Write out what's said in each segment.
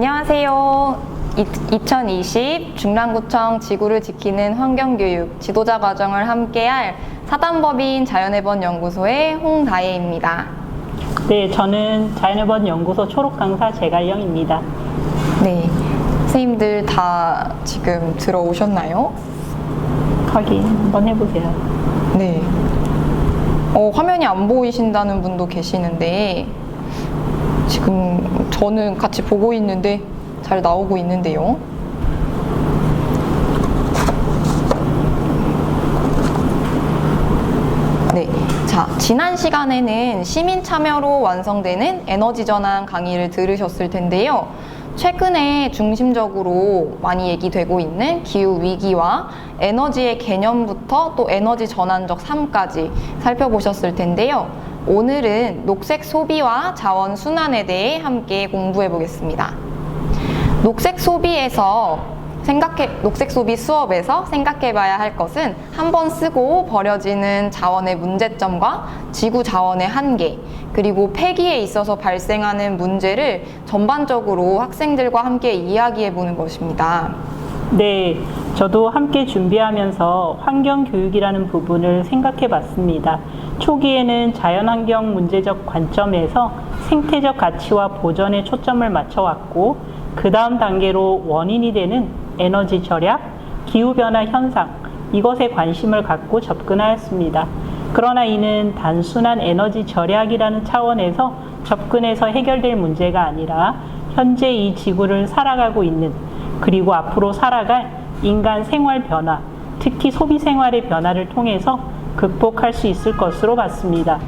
안녕하세요. 2020 중랑구청 지구를 지키는 환경교육 지도자 과정을 함께할 사단법인 자연의 번 연구소의 홍다혜입니다. 네, 저는 자연의 번 연구소 초록 강사 제갈영입니다. 네, 선생님들 다 지금 들어오셨나요? 확인 한번 해보세요. 네. 화면이 안 보이신다는 분도 계시는데 지금 저는 같이 보고 있는데 잘 나오고 있는데요. 네. 자, 지난 시간에는 시민 참여로 완성되는 에너지 전환 강의를 들으셨을 텐데요. 최근에 중심적으로 많이 얘기되고 있는 기후 위기와 에너지의 개념부터 또 에너지 전환적 삶까지 살펴보셨을 텐데요. 오늘은 녹색 소비와 자원 순환에 대해 함께 공부해 보겠습니다. 녹색 소비 수업에서 생각해 봐야 할 것은 한 번 쓰고 버려지는 자원의 문제점과 지구 자원의 한계, 그리고 폐기에 있어서 발생하는 문제를 전반적으로 학생들과 함께 이야기해 보는 것입니다. 네, 저도 함께 준비하면서 환경교육이라는 부분을 생각해 봤습니다. 초기에는 자연환경 문제적 관점에서 생태적 가치와 보전에 초점을 맞춰왔고, 그 다음 단계로 원인이 되는 에너지 절약, 기후변화 현상, 이것에 관심을 갖고 접근하였습니다. 그러나 이는 단순한 에너지 절약이라는 차원에서 접근해서 해결될 문제가 아니라 현재 이 지구를 살아가고 있는, 그리고 앞으로 살아갈 인간 생활 변화, 특히 소비 생활의 변화를 통해서 극복할 수 있을 것으로 봤습니다.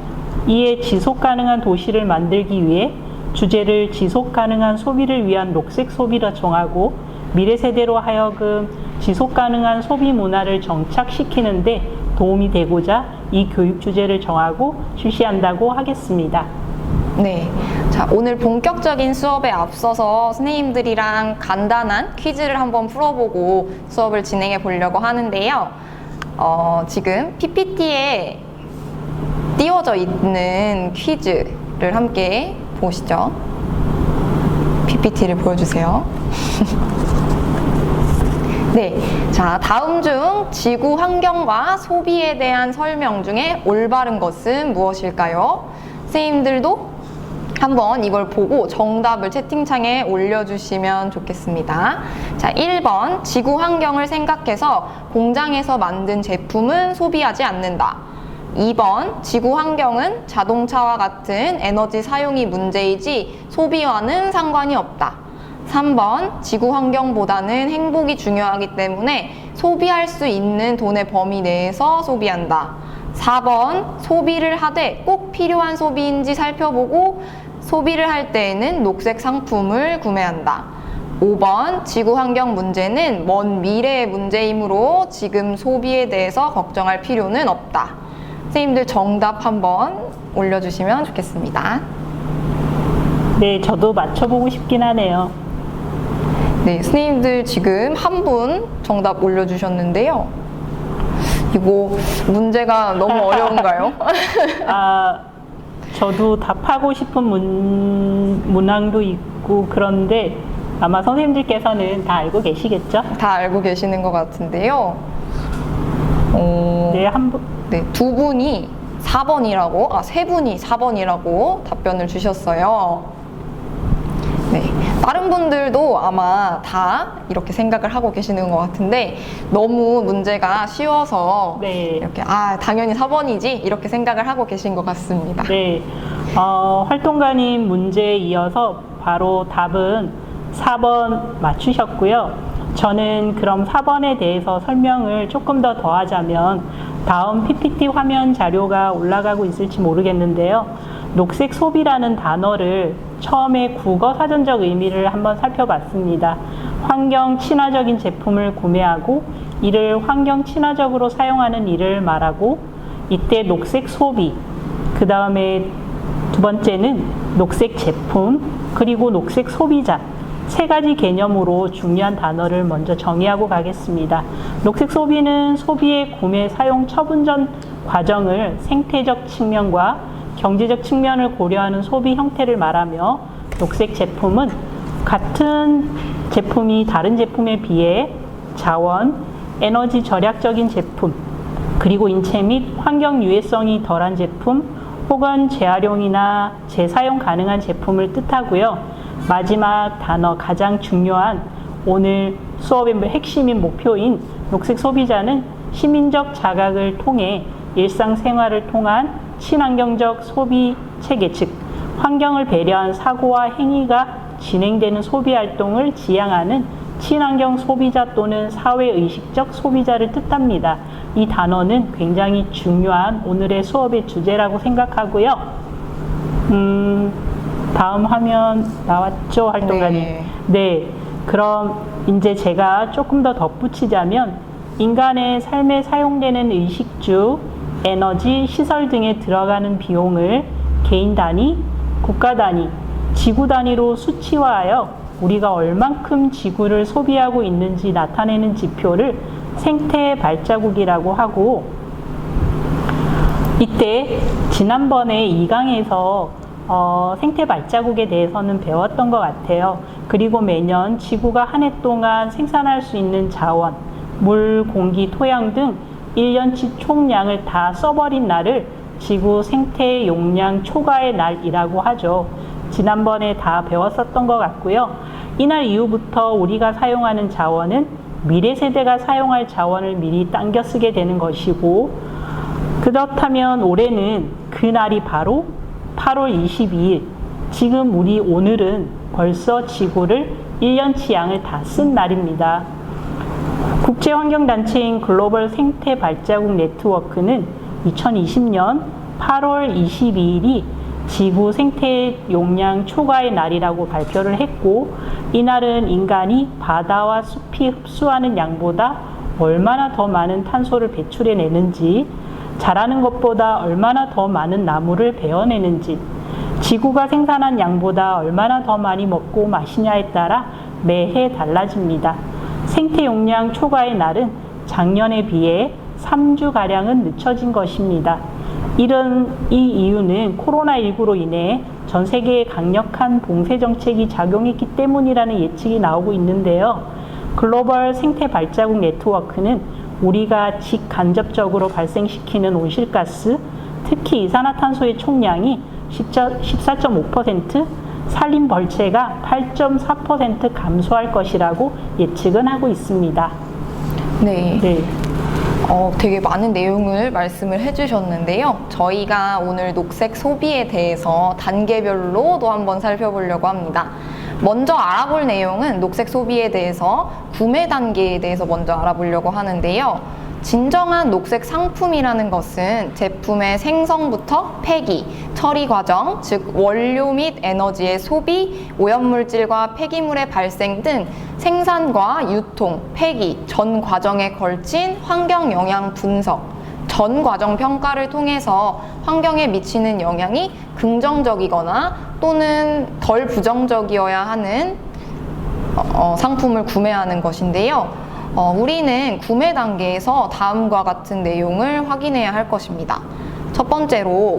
이에 지속 가능한 도시를 만들기 위해 주제를 지속 가능한 소비를 위한 녹색 소비로 정하고, 미래 세대로 하여금 지속 가능한 소비 문화를 정착시키는 데 도움이 되고자 이 교육 주제를 정하고 실시한다고 하겠습니다. 네. 자, 오늘 본격적인 수업에 앞서서 선생님들이랑 간단한 퀴즈를 한번 풀어보고 수업을 진행해 보려고 하는데요. 지금 PPT에 띄워져 있는 퀴즈를 함께 보시죠. PPT를 보여주세요. 네. 자, 다음 중 지구 환경과 소비에 대한 설명 중에 올바른 것은 무엇일까요? 선생님들도 한번 이걸 보고 정답을 채팅창에 올려주시면 좋겠습니다. 자, 1번 지구 환경을 생각해서 공장에서 만든 제품은 소비하지 않는다. 2번 지구 환경은 자동차와 같은 에너지 사용이 문제이지 소비와는 상관이 없다. 3번 지구 환경보다는 행복이 중요하기 때문에 소비할 수 있는 돈의 범위 내에서 소비한다. 4번 소비를 하되 꼭 필요한 소비인지 살펴보고 소비를 할 때에는 녹색 상품을 구매한다. 5번 지구 환경 문제는 먼 미래의 문제이므로 지금 소비에 대해서 걱정할 필요는 없다. 선생님들 정답 한번 올려주시면 좋겠습니다. 네, 저도 맞춰보고 싶긴 하네요. 네, 선생님들 지금 한 분 정답 올려주셨는데요. 이거 문제가 너무 어려운가요? 저도 답하고 싶은 문항도 있고 그런데 아마 선생님들께서는 다 알고 계시겠죠? 다 알고 계시는 것 같은데요. 네, 두 분이 4번이라고, 세 분이 4번이라고 답변을 주셨어요. 네. 다른 분들도 아마 다 이렇게 생각을 하고 계시는 것 같은데 너무 문제가 쉬워서 네. 이렇게 당연히 4번이지 이렇게 생각을 하고 계신 것 같습니다. 네, 활동가님 문제에 이어서 바로 답은 4번 맞추셨고요. 저는 그럼 4번에 대해서 설명을 조금 더 더하자면 다음 PPT 화면 자료가 올라가고 있을지 모르겠는데요. 녹색 소비라는 단어를 처음에 국어 사전적 의미를 한번 살펴봤습니다. 환경 친화적인 제품을 구매하고 이를 환경 친화적으로 사용하는 일을 말하고, 이때 녹색 소비, 그 다음에 두 번째는 녹색 제품, 그리고 녹색 소비자, 세 가지 개념으로 중요한 단어를 먼저 정의하고 가겠습니다. 녹색 소비는 소비의 구매, 사용, 처분 전 과정을 생태적 측면과 경제적 측면을 고려하는 소비 형태를 말하며, 녹색 제품은 같은 제품이 다른 제품에 비해 자원, 에너지 절약적인 제품, 그리고 인체 및 환경 유해성이 덜한 제품 혹은 재활용이나 재사용 가능한 제품을 뜻하고요. 마지막 단어 가장 중요한 오늘 수업의 핵심인 목표인 녹색 소비자는 시민적 자각을 통해 일상생활을 통한 친환경적 소비 체계, 즉 환경을 배려한 사고와 행위가 진행되는 소비 활동을 지향하는 친환경 소비자 또는 사회의식적 소비자를 뜻합니다. 이 단어는 굉장히 중요한 오늘의 수업의 주제라고 생각하고요. 다음 화면 나왔죠, 활동가님? 네. 그럼 이제 제가 조금 더 덧붙이자면 인간의 삶에 사용되는 의식주, 에너지, 시설 등에 들어가는 비용을 개인 단위, 국가 단위, 지구 단위로 수치화하여 우리가 얼만큼 지구를 소비하고 있는지 나타내는 지표를 생태 발자국이라고 하고, 이때 지난번에 2강에서 생태 발자국에 대해서는 배웠던 것 같아요. 그리고 매년 지구가 한 해 동안 생산할 수 있는 자원, 물, 공기, 토양 등 1년치 총량을 다 써버린 날을 지구 생태 용량 초과의 날이라고 하죠. 지난번에 다 배웠었던 것 같고요. 이날 이후부터 우리가 사용하는 자원은 미래 세대가 사용할 자원을 미리 당겨 쓰게 되는 것이고, 그렇다면 올해는 그날이 바로 8월 22일, 지금 우리 오늘은 벌써 지구를 1년치 양을 다 쓴 날입니다. 국제환경단체인 글로벌 생태 발자국 네트워크는 2020년 8월 22일이 지구 생태 용량 초과의 날이라고 발표를 했고, 이날은 인간이 바다와 숲이 흡수하는 양보다 얼마나 더 많은 탄소를 배출해내는지, 자라는 것보다 얼마나 더 많은 나무를 베어내는지, 지구가 생산한 양보다 얼마나 더 많이 먹고 마시냐에 따라 매해 달라집니다. 생태 용량 초과의 날은 작년에 비해 3주가량은 늦춰진 것입니다. 이 이유는 코로나19로 인해 전 세계에 강력한 봉쇄 정책이 작용했기 때문이라는 예측이 나오고 있는데요. 글로벌 생태 발자국 네트워크는 우리가 직간접적으로 발생시키는 온실가스, 특히 이산화탄소의 총량이 14.5%, 산림 벌채가 8.4% 감소할 것이라고 예측은 하고 있습니다. 네. 네. 되게 많은 내용을 말씀을 해주셨는데요. 저희가 오늘 녹색 소비에 대해서 단계별로도 한번 살펴보려고 합니다. 먼저 알아볼 내용은 녹색 소비에 대해서 구매 단계에 대해서 먼저 알아보려고 하는데요. 진정한 녹색 상품이라는 것은 제품의 생성부터 폐기, 처리 과정, 즉 원료 및 에너지의 소비, 오염물질과 폐기물의 발생 등 생산과 유통, 폐기, 전 과정에 걸친 환경 영향 분석, 전 과정 평가를 통해서 환경에 미치는 영향이 긍정적이거나 또는 덜 부정적이어야 하는 상품을 구매하는 것인데요. 우리는 구매 단계에서 다음과 같은 내용을 확인해야 할 것입니다. 첫 번째로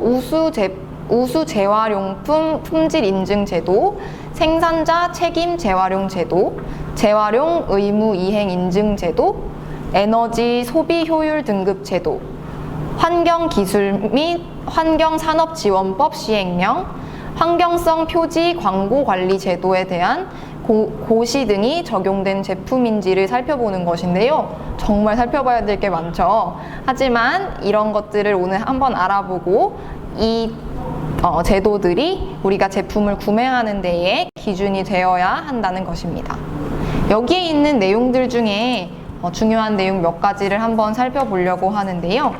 우수 재활용품 품질 인증 제도, 생산자 책임 재활용 제도, 재활용 의무 이행 인증 제도, 에너지 소비 효율 등급 제도, 환경 기술 및 환경 산업 지원법 시행령, 환경성 표지 광고 관리 제도에 대한 고시 등이 적용된 제품인지를 살펴보는 것인데요. 정말 살펴봐야 될 게 많죠. 하지만 이런 것들을 오늘 한번 알아보고 이 제도들이 우리가 제품을 구매하는 데에 기준이 되어야 한다는 것입니다. 여기에 있는 내용들 중에 중요한 내용 몇 가지를 한번 살펴보려고 하는데요.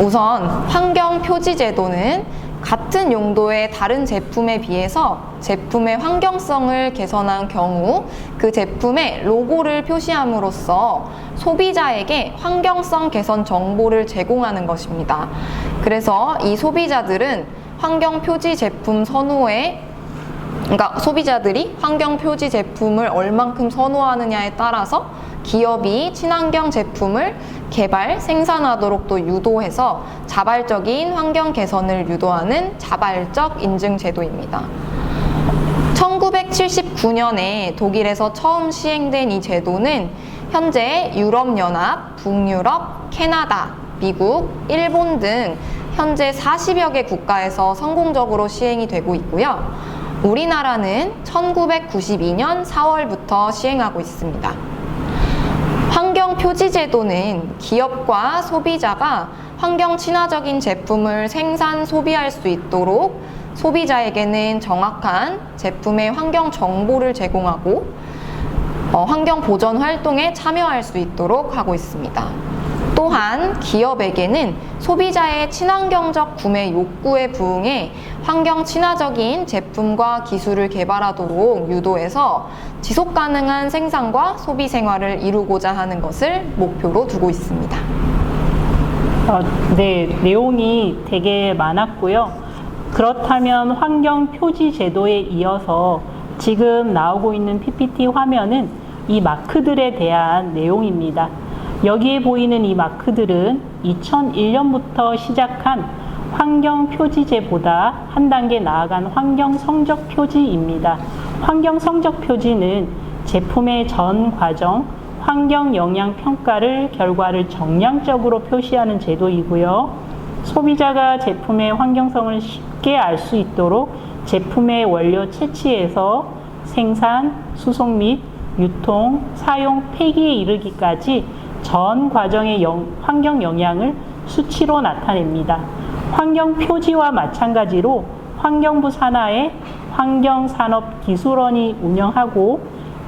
우선 환경 표지 제도는 같은 용도의 다른 제품에 비해서 제품의 환경성을 개선한 경우 그 제품의 로고를 표시함으로써 소비자에게 환경성 개선 정보를 제공하는 것입니다. 그래서 이 소비자들은 환경 표지 제품 그러니까 소비자들이 환경 표지 제품을 얼만큼 선호하느냐에 따라서 기업이 친환경 제품을 개발, 생산하도록 또 유도해서 자발적인 환경 개선을 유도하는 자발적 인증 제도입니다. 1979년에 독일에서 처음 시행된 이 제도는 현재 유럽연합, 북유럽, 캐나다, 미국, 일본 등 현재 40여 개 국가에서 성공적으로 시행이 되고 있고요. 우리나라는 1992년 4월부터 시행하고 있습니다. 환경표지제도는 기업과 소비자가 환경 친화적인 제품을 생산, 소비할 수 있도록 소비자에게는 정확한 제품의 환경 정보를 제공하고 환경 보전 활동에 참여할 수 있도록 하고 있습니다. 또한 기업에게는 소비자의 친환경적 구매 욕구에 부응해 환경 친화적인 제품과 기술을 개발하도록 유도해서 지속 가능한 생산과 소비 생활을 이루고자 하는 것을 목표로 두고 있습니다. 네, 내용이 되게 많았고요. 그렇다면 환경 표지 제도에 이어서 지금 나오고 있는 PPT 화면은 이 마크들에 대한 내용입니다. 여기에 보이는 이 마크들은 2001년부터 시작한 환경 표지제보다 한 단계 나아간 환경 성적 표지입니다. 환경 성적 표지는 제품의 전 과정 환경 영향 평가를 결과를 정량적으로 표시하는 제도이고요. 소비자가 제품의 환경성을 쉽게 알 수 있도록 제품의 원료 채취에서 생산, 수송 및 유통, 사용, 폐기에 이르기까지 전 과정의 환경 영향을 수치로 나타냅니다. 환경 표지와 마찬가지로 환경부 산하의 환경산업기술원이 운영하고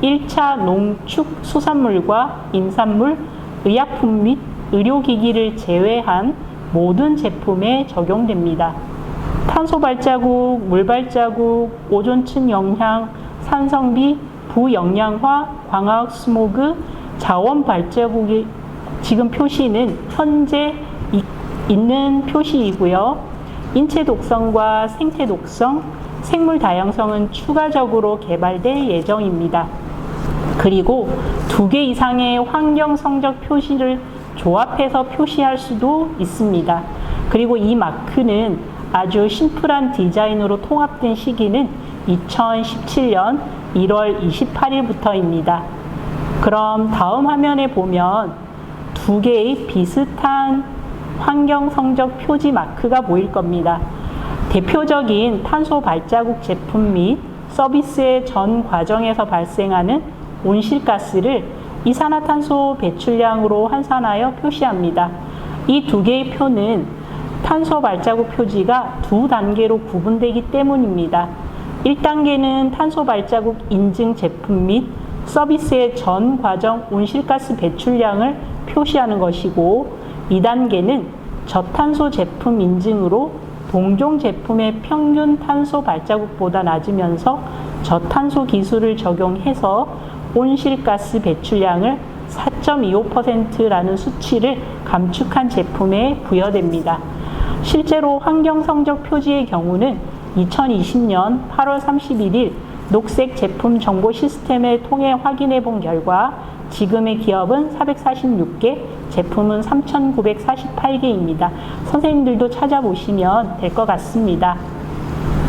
1차 농축수산물과 임산물, 의약품 및 의료기기를 제외한 모든 제품에 적용됩니다. 탄소 발자국, 물 발자국, 오존층 영향, 산성비, 부영양화, 광화학 스모그, 자원 발자국이 지금 표시는 현재 있는 표시이고요. 인체 독성과 생태 독성, 생물 다양성은 추가적으로 개발될 예정입니다. 그리고 2개 이상의 환경 성적 표시를 조합해서 표시할 수도 있습니다. 그리고 이 마크는 아주 심플한 디자인으로 통합된 시기는 2017년 1월 28일부터입니다. 그럼 다음 화면에 보면 2개의 비슷한 환경 성적 표지 마크가 보일 겁니다. 대표적인 탄소 발자국 제품 및 서비스의 전 과정에서 발생하는 온실가스를 이산화탄소 배출량으로 환산하여 표시합니다. 이 2개의 표는 탄소 발자국 표지가 2단계로 구분되기 때문입니다. 1단계는 탄소 발자국 인증 제품 및 서비스의 전 과정 온실가스 배출량을 표시하는 것이고 2단계는 저탄소 제품 인증으로 동종 제품의 평균 탄소 발자국보다 낮으면서 저탄소 기술을 적용해서 온실가스 배출량을 4.25%라는 수치를 감축한 제품에 부여됩니다. 실제로 환경 성적 표지의 경우는 2020년 8월 31일 녹색 제품 정보 시스템을 통해 확인해 본 결과 지금의 기업은 446개, 제품은 3,948개입니다. 선생님들도 찾아보시면 될 것 같습니다.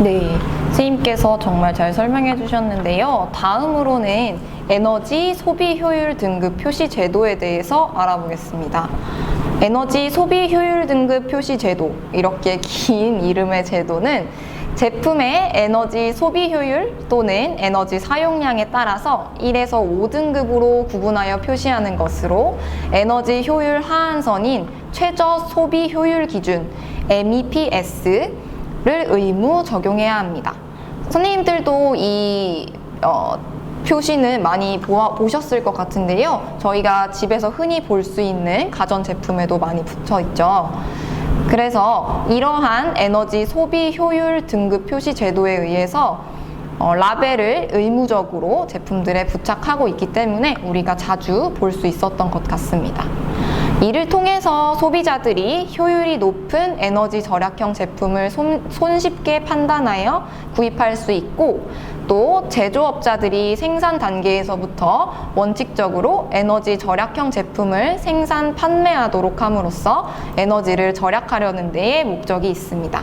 네, 선생님께서 정말 잘 설명해 주셨는데요. 다음으로는 에너지 소비 효율 등급 표시 제도에 대해서 알아보겠습니다. 에너지 소비 효율 등급 표시 제도, 이렇게 긴 이름의 제도는 제품의 에너지 소비 효율 또는 에너지 사용량에 따라서 1에서 5등급으로 구분하여 표시하는 것으로 에너지 효율 하한선인 최저 소비 효율 기준 MEPS를 의무 적용해야 합니다. 선생님들도 이 표시는 많이 보셨을 것 같은데요. 저희가 집에서 흔히 볼 수 있는 가전제품에도 많이 붙어 있죠. 그래서 이러한 에너지 소비 효율 등급 표시 제도에 의해서 라벨을 의무적으로 제품들에 부착하고 있기 때문에 우리가 자주 볼 수 있었던 것 같습니다. 이를 통해서 소비자들이 효율이 높은 에너지 절약형 제품을 손쉽게 판단하여 구입할 수 있고, 또 제조업자들이 생산 단계에서부터 원칙적으로 에너지 절약형 제품을 생산 판매하도록 함으로써 에너지를 절약하려는 데에 목적이 있습니다.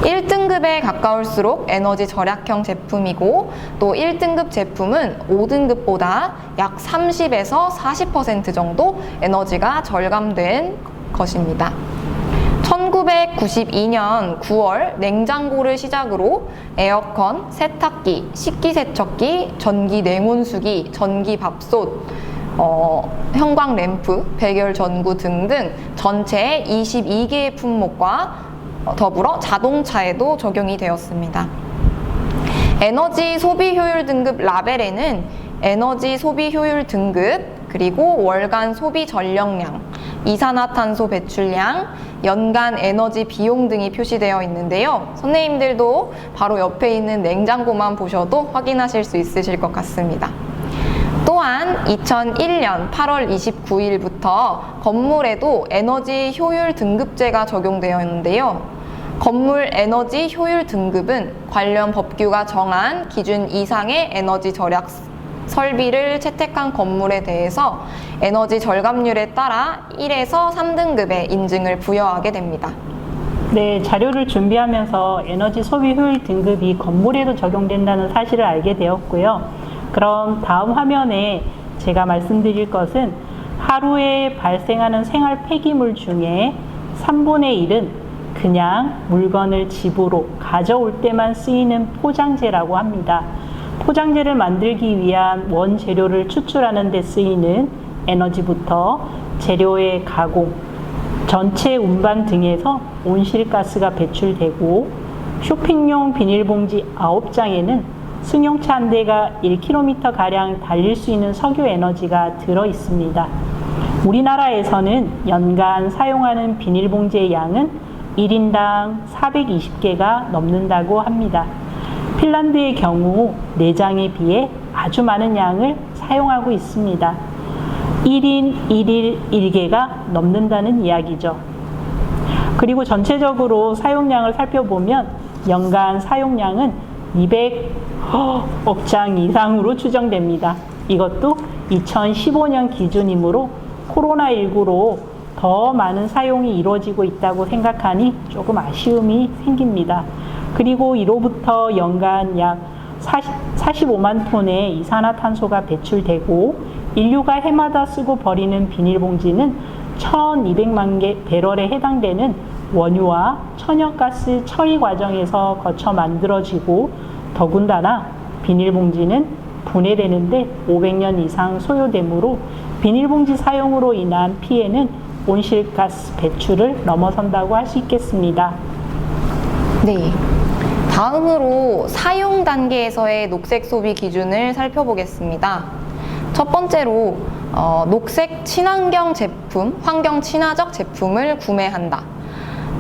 1등급에 가까울수록 에너지 절약형 제품이고 또 1등급 제품은 5등급보다 약 30에서 40% 정도 에너지가 절감된 것입니다. 1992년 9월 냉장고를 시작으로 에어컨, 세탁기, 식기세척기, 전기 냉온수기, 전기 밥솥, 형광 램프, 백열 전구 등등 전체 22개의 품목과 더불어 자동차에도 적용이 되었습니다. 에너지 소비 효율 등급 라벨에는 에너지 소비 효율 등급, 그리고 월간 소비 전력량, 이산화탄소 배출량, 연간 에너지 비용 등이 표시되어 있는데요. 선생님들도 바로 옆에 있는 냉장고만 보셔도 확인하실 수 있으실 것 같습니다. 또한 2001년 8월 29일부터 건물에도 에너지 효율 등급제가 적용되어 있는데요. 건물 에너지 효율 등급은 관련 법규가 정한 기준 이상의 에너지 절약 설비를 채택한 건물에 대해서 에너지 절감률에 따라 1에서 3등급의 인증을 부여하게 됩니다. 네, 자료를 준비하면서 에너지 소비 효율 등급이 건물에도 적용된다는 사실을 알게 되었고요. 그럼 다음 화면에 제가 말씀드릴 것은 하루에 발생하는 생활 폐기물 중에 3분의 1은 그냥 물건을 집으로 가져올 때만 쓰이는 포장재라고 합니다. 포장재를 만들기 위한 원재료를 추출하는 데 쓰이는 에너지부터 재료의 가공, 전체 운반 등에서 온실가스가 배출되고 쇼핑용 비닐봉지 9장에는 승용차 한 대가 1km가량 달릴 수 있는 석유 에너지가 들어 있습니다. 우리나라에서는 연간 사용하는 비닐봉지의 양은 1인당 420개가 넘는다고 합니다. 핀란드의 경우 4장에 비해 아주 많은 양을 사용하고 있습니다. 1인 1일 1개가 넘는다는 이야기죠. 그리고 전체적으로 사용량을 살펴보면 연간 사용량은 200억 장 이상으로 추정됩니다. 이것도 2015년 기준이므로 코로나19로 더 많은 사용이 이루어지고 있다고 생각하니 조금 아쉬움이 생깁니다. 그리고 이로부터 연간 약 45만 톤의 이산화탄소가 배출되고 인류가 해마다 쓰고 버리는 비닐봉지는 1200만 개 배럴에 해당되는 원유와 천연가스 처리 과정에서 거쳐 만들어지고 더군다나 비닐봉지는 분해되는데 500년 이상 소요되므로 비닐봉지 사용으로 인한 피해는 온실가스 배출을 넘어선다고 할 수 있겠습니다. 네. 다음으로 사용 단계에서의 녹색 소비 기준을 살펴보겠습니다. 첫 번째로 녹색 친환경 제품, 환경 친화적 제품을 구매한다.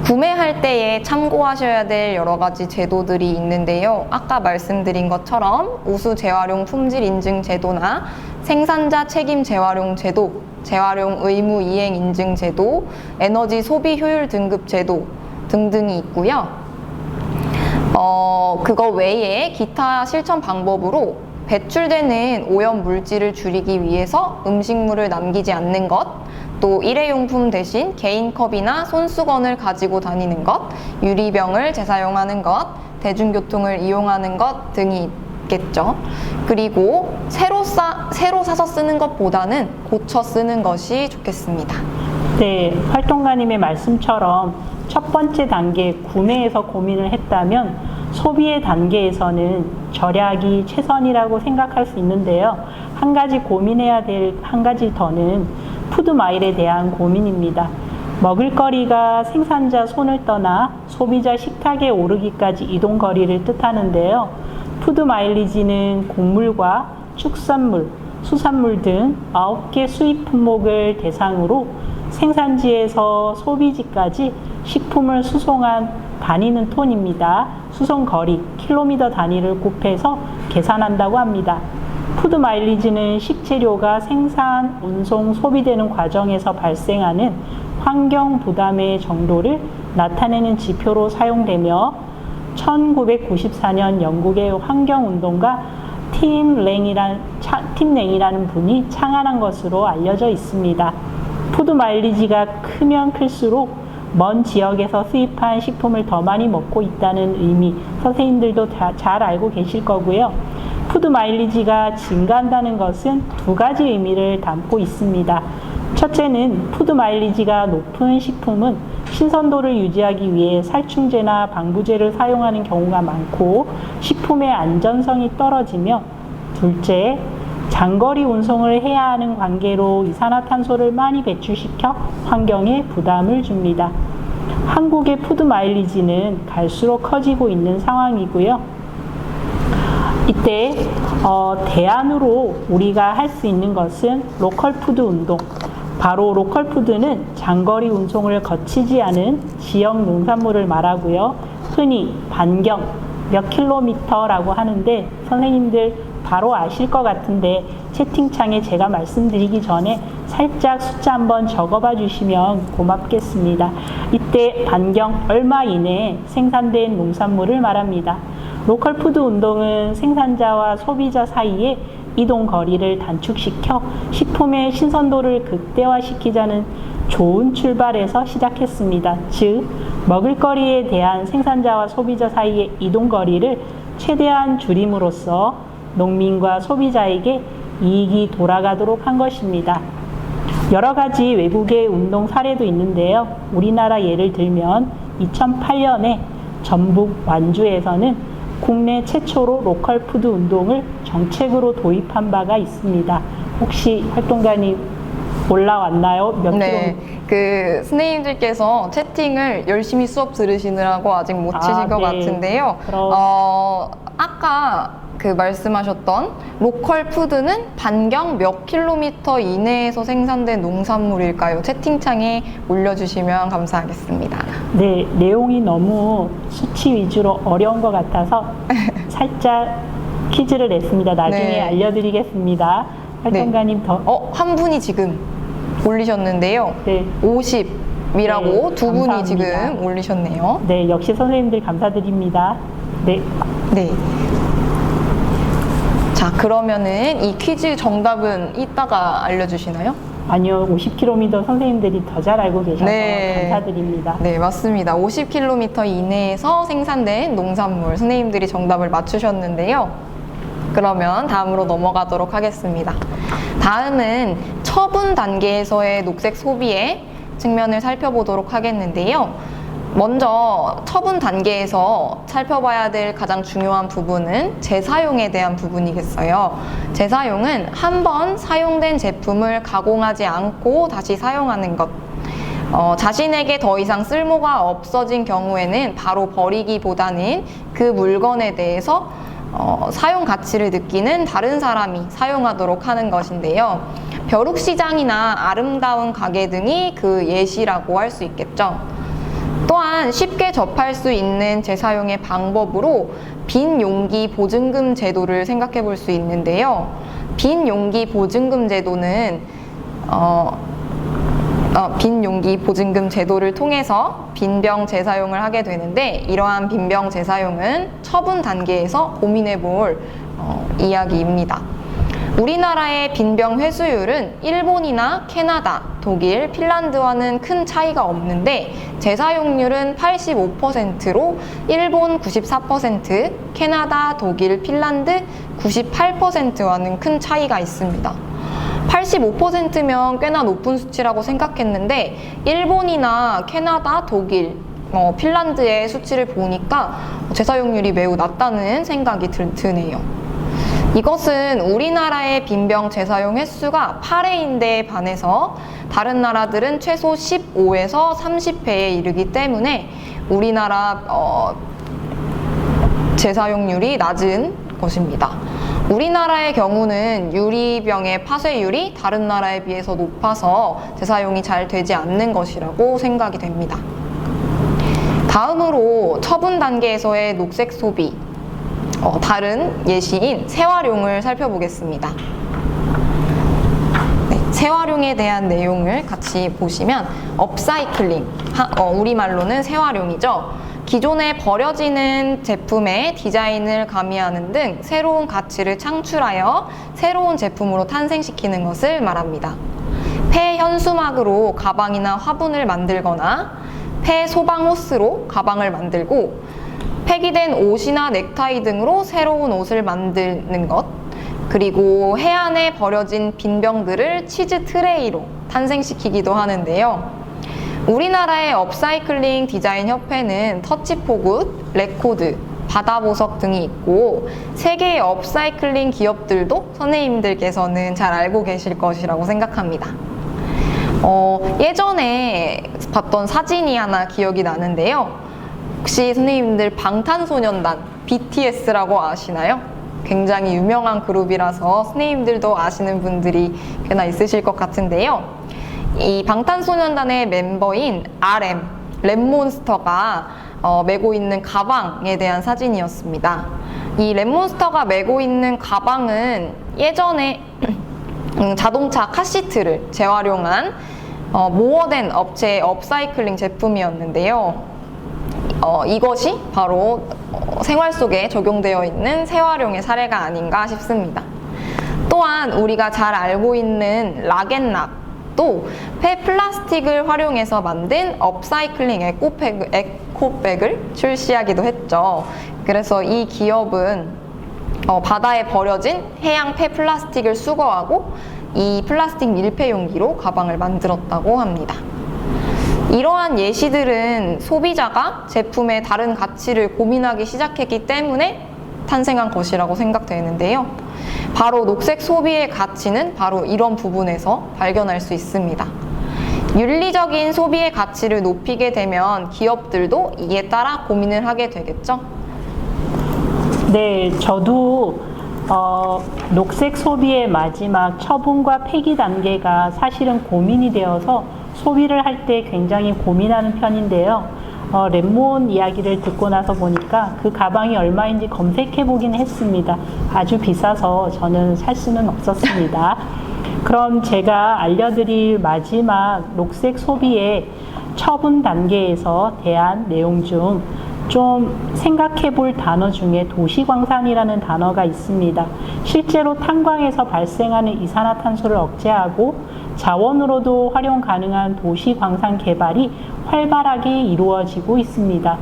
구매할 때에 참고하셔야 될 여러 가지 제도들이 있는데요. 아까 말씀드린 것처럼 우수 재활용 품질 인증 제도나 생산자 책임 재활용 제도, 재활용 의무 이행 인증 제도, 에너지 소비 효율 등급 제도 등등이 있고요. 그거 외에 기타 실천 방법으로 배출되는 오염 물질을 줄이기 위해서 음식물을 남기지 않는 것, 또 일회용품 대신 개인컵이나 손수건을 가지고 다니는 것, 유리병을 재사용하는 것, 대중교통을 이용하는 것 등이 있겠죠. 그리고 새로 사서 쓰는 것보다는 고쳐 쓰는 것이 좋겠습니다. 네, 활동가님의 말씀처럼 첫 번째 단계 구매에서 고민을 했다면 소비의 단계에서는 절약이 최선이라고 생각할 수 있는데요. 한 가지 고민해야 될 한 가지 더는 푸드마일에 대한 고민입니다. 먹을거리가 생산자 손을 떠나 소비자 식탁에 오르기까지 이동 거리를 뜻하는데요. 푸드마일리지는 곡물과 축산물, 수산물 등 9개 수입 품목을 대상으로 생산지에서 소비지까지 식품을 수송한 다니는 톤입니다. 수송 거리, 킬로미터 단위를 곱해서 계산한다고 합니다. 푸드 마일리지는 식재료가 생산, 운송, 소비되는 과정에서 발생하는 환경 부담의 정도를 나타내는 지표로 사용되며 1994년 영국의 환경운동가 팀 랭이라는 분이 창안한 것으로 알려져 있습니다. 푸드 마일리지가 크면 클수록 먼 지역에서 수입한 식품을 더 많이 먹고 있다는 의미, 선생님들도 잘 알고 계실 거고요. 푸드 마일리지가 증가한다는 것은 두 가지 의미를 담고 있습니다. 첫째는 푸드 마일리지가 높은 식품은 신선도를 유지하기 위해 살충제나 방부제를 사용하는 경우가 많고 식품의 안전성이 떨어지며, 둘째, 장거리 운송을 해야 하는 관계로 이산화탄소를 많이 배출시켜 환경에 부담을 줍니다. 한국의 푸드 마일리지는 갈수록 커지고 있는 상황이고요. 이때 대안으로 우리가 할 수 있는 것은 로컬 푸드 운동. 바로 로컬 푸드는 장거리 운송을 거치지 않은 지역 농산물을 말하고요. 흔히 반경 몇 킬로미터라고 하는데 선생님들 바로 아실 것 같은데 채팅창에 제가 말씀드리기 전에 살짝 숫자 한번 적어봐 주시면 고맙겠습니다. 이때 반경 얼마 이내에 생산된 농산물을 말합니다. 로컬 푸드 운동은 생산자와 소비자 사이에 이동 거리를 단축시켜 식품의 신선도를 극대화시키자는 좋은 출발에서 시작했습니다. 즉, 먹을거리에 대한 생산자와 소비자 사이의 이동 거리를 최대한 줄임으로써 농민과 소비자에게 이익이 돌아가도록 한 것입니다. 여러 가지 외국의 운동 사례도 있는데요. 우리나라 예를 들면 2008년에 전북 완주에서는 국내 최초로 로컬 푸드 운동을 정책으로 도입한 바가 있습니다. 혹시 활동가님 올라왔나요? 몇 네, 그 선생님들께서 채팅을 열심히 수업 들으시느라고 아직 못 치신 것 같은데요. 그럼 아까 그 말씀하셨던 로컬 푸드는 반경 몇 킬로미터 이내에서 생산된 농산물일까요? 채팅창에 올려주시면 감사하겠습니다. 네, 내용이 너무 수치 위주로 어려운 것 같아서 살짝 퀴즈를 냈습니다. 나중에 네. 알려드리겠습니다. 활동가님 한 분이 지금 올리셨는데요. 네. 50이라고 네, 두 분이 감사합니다. 지금 올리셨네요. 네, 역시 선생님들 감사드립니다. 네. 네. 자, 그러면은 이 퀴즈 정답은 이따가 알려주시나요? 아니요, 50km 선생님들이 더 잘 알고 계셔서 네. 감사드립니다. 네, 맞습니다. 50km 이내에서 생산된 농산물 선생님들이 정답을 맞추셨는데요. 그러면 다음으로 넘어가도록 하겠습니다. 다음은 처분 단계에서의 녹색 소비의 측면을 살펴보도록 하겠는데요. 먼저 처분 단계에서 살펴봐야 될 가장 중요한 부분은 재사용에 대한 부분이겠어요. 재사용은 한 번 사용된 제품을 가공하지 않고 다시 사용하는 것. 자신에게 더 이상 쓸모가 없어진 경우에는 바로 버리기보다는 그 물건에 대해서 사용 가치를 느끼는 다른 사람이 사용하도록 하는 것인데요. 벼룩시장이나 아름다운 가게 등이 그 예시라고 할 수 있겠죠. 또한 쉽게 접할 수 있는 재사용의 방법으로 빈 용기 보증금 제도를 생각해 볼 수 있는데요. 빈 용기 보증금 제도는 빈 용기 보증금 제도를 통해서 빈병 재사용을 하게 되는데, 이러한 빈병 재사용은 처분 단계에서 고민해 볼 이야기입니다. 우리나라의 빈병 회수율은 일본이나 캐나다, 독일, 핀란드와는 큰 차이가 없는데 재사용률은 85%로 일본 94%, 캐나다, 독일, 핀란드 98%와는 큰 차이가 있습니다. 85%면 꽤나 높은 수치라고 생각했는데 일본이나 캐나다, 독일, 핀란드의 수치를 보니까 재사용률이 매우 낮다는 생각이 드네요. 이것은 우리나라의 빈병 재사용 횟수가 8회인데에 반해서 다른 나라들은 최소 15에서 30회에 이르기 때문에 우리나라 재사용률이 낮은 것입니다. 우리나라의 경우는 유리병의 파쇄율이 다른 나라에 비해서 높아서 재사용이 잘 되지 않는 것이라고 생각이 됩니다. 다음으로 처분 단계에서의 녹색 소비, 다른 예시인 재활용을 살펴보겠습니다. 네, 재활용에 대한 내용을 같이 보시면 업사이클링, 우리말로는 재활용이죠. 기존에 버려지는 제품의 디자인을 가미하는 등 새로운 가치를 창출하여 새로운 제품으로 탄생시키는 것을 말합니다. 폐 현수막으로 가방이나 화분을 만들거나 폐 소방 호스로 가방을 만들고 폐기된 옷이나 넥타이 등으로 새로운 옷을 만드는 것, 그리고 해안에 버려진 빈병들을 치즈 트레이로 탄생시키기도 하는데요. 우리나라의 업사이클링 디자인 협회는 터치포굿, 레코드, 바다보석 등이 있고 세계의 업사이클링 기업들도 선생님들께서는 잘 알고 계실 것이라고 생각합니다. 예전에 봤던 사진이 하나 기억이 나는데요. 혹시 선생님들 방탄소년단 BTS라고 아시나요? 굉장히 유명한 그룹이라서 선생님들도 아시는 분들이 꽤나 있으실 것 같은데요. 이 방탄소년단의 멤버인 RM, 랩몬스터가 메고 있는 가방에 대한 사진이었습니다. 이 랩몬스터가 메고 있는 가방은 예전에 자동차 카시트를 재활용한 모어된 업체의 업사이클링 제품이었는데요. 이것이 바로 생활 속에 적용되어 있는 재활용의 사례가 아닌가 싶습니다. 또한 우리가 잘 알고 있는 락앤락도 폐플라스틱을 활용해서 만든 업사이클링 에코백을 출시하기도 했죠. 그래서 이 기업은 바다에 버려진 해양 폐플라스틱을 수거하고 이 플라스틱 밀폐 용기로 가방을 만들었다고 합니다. 이러한 예시들은 소비자가 제품의 다른 가치를 고민하기 시작했기 때문에 탄생한 것이라고 생각되는데요. 바로 녹색 소비의 가치는 바로 이런 부분에서 발견할 수 있습니다. 윤리적인 소비의 가치를 높이게 되면 기업들도 이에 따라 고민을 하게 되겠죠? 네, 저도 녹색 소비의 마지막 처분과 폐기 단계가 사실은 고민이 되어서 소비를 할 때 굉장히 고민하는 편인데요. 랩몬 이야기를 듣고 나서 보니까 그 가방이 얼마인지 검색해 보긴 했습니다. 아주 비싸서 저는 살 수는 없었습니다. 그럼 제가 알려드릴 마지막 녹색 소비의 처분 단계에서 대한 내용 중 좀 생각해 볼 단어 중에 도시광산이라는 단어가 있습니다. 실제로 탄광에서 발생하는 이산화탄소를 억제하고 자원으로도 활용 가능한 도시광산 개발이 활발하게 이루어지고 있습니다.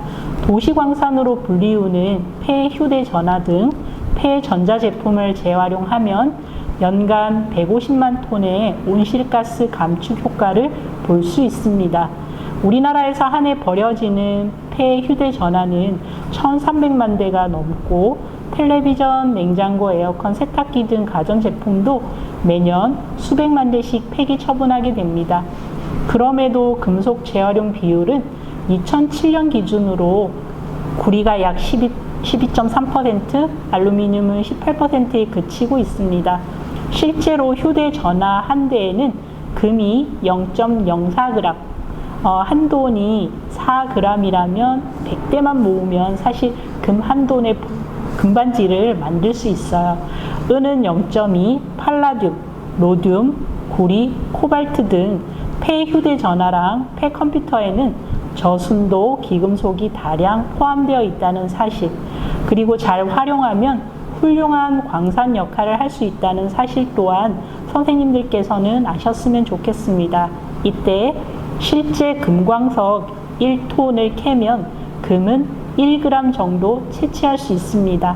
도시광산으로 불리우는 폐휴대전화 등 폐전자제품을 재활용하면 연간 150만 톤의 온실가스 감축 효과를 볼 수 있습니다. 우리나라에서 한 해 버려지는 폐휴대전화는 1,300만 대가 넘고 텔레비전, 냉장고, 에어컨, 세탁기 등 가전제품도 매년 수백만 대씩 폐기 처분하게 됩니다. 그럼에도 금속 재활용 비율은 2007년 기준으로 구리가 약 12.3%, 알루미늄은 18%에 그치고 있습니다. 실제로 휴대전화 한 대에는 금이 0.04g, 한 돈이 4g이라면 100대만 모으면 사실 금 한 돈의 금반지를 만들 수 있어요. 은은 0.2, 팔라듐, 로듐, 구리, 코발트 등 폐휴대전화랑 폐컴퓨터에는 저순도 기금속이 다량 포함되어 있다는 사실, 그리고 잘 활용하면 훌륭한 광산 역할을 할 수 있다는 사실 또한 선생님들께서는 아셨으면 좋겠습니다. 이때 실제 금광석 1톤을 캐면 금은 1g 정도 채취할 수 있습니다.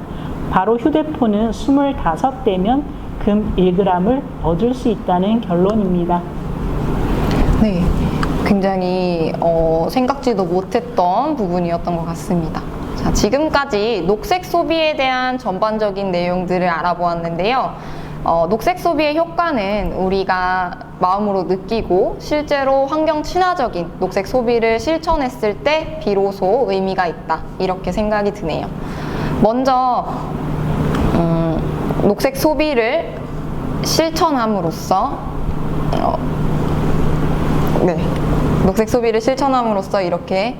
바로 휴대폰은 25대면 금 1g을 얻을 수 있다는 결론입니다. 네, 굉장히 생각지도 못했던 부분이었던 것 같습니다. 자, 지금까지 녹색 소비에 대한 전반적인 내용들을 알아보았는데요. 녹색 소비의 효과는 우리가 마음으로 느끼고 실제로 환경 친화적인 녹색 소비를 실천했을 때 비로소 의미가 있다, 이렇게 생각이 드네요. 먼저 녹색 소비를 실천함으로써 녹색 소비를 실천함으로써 이렇게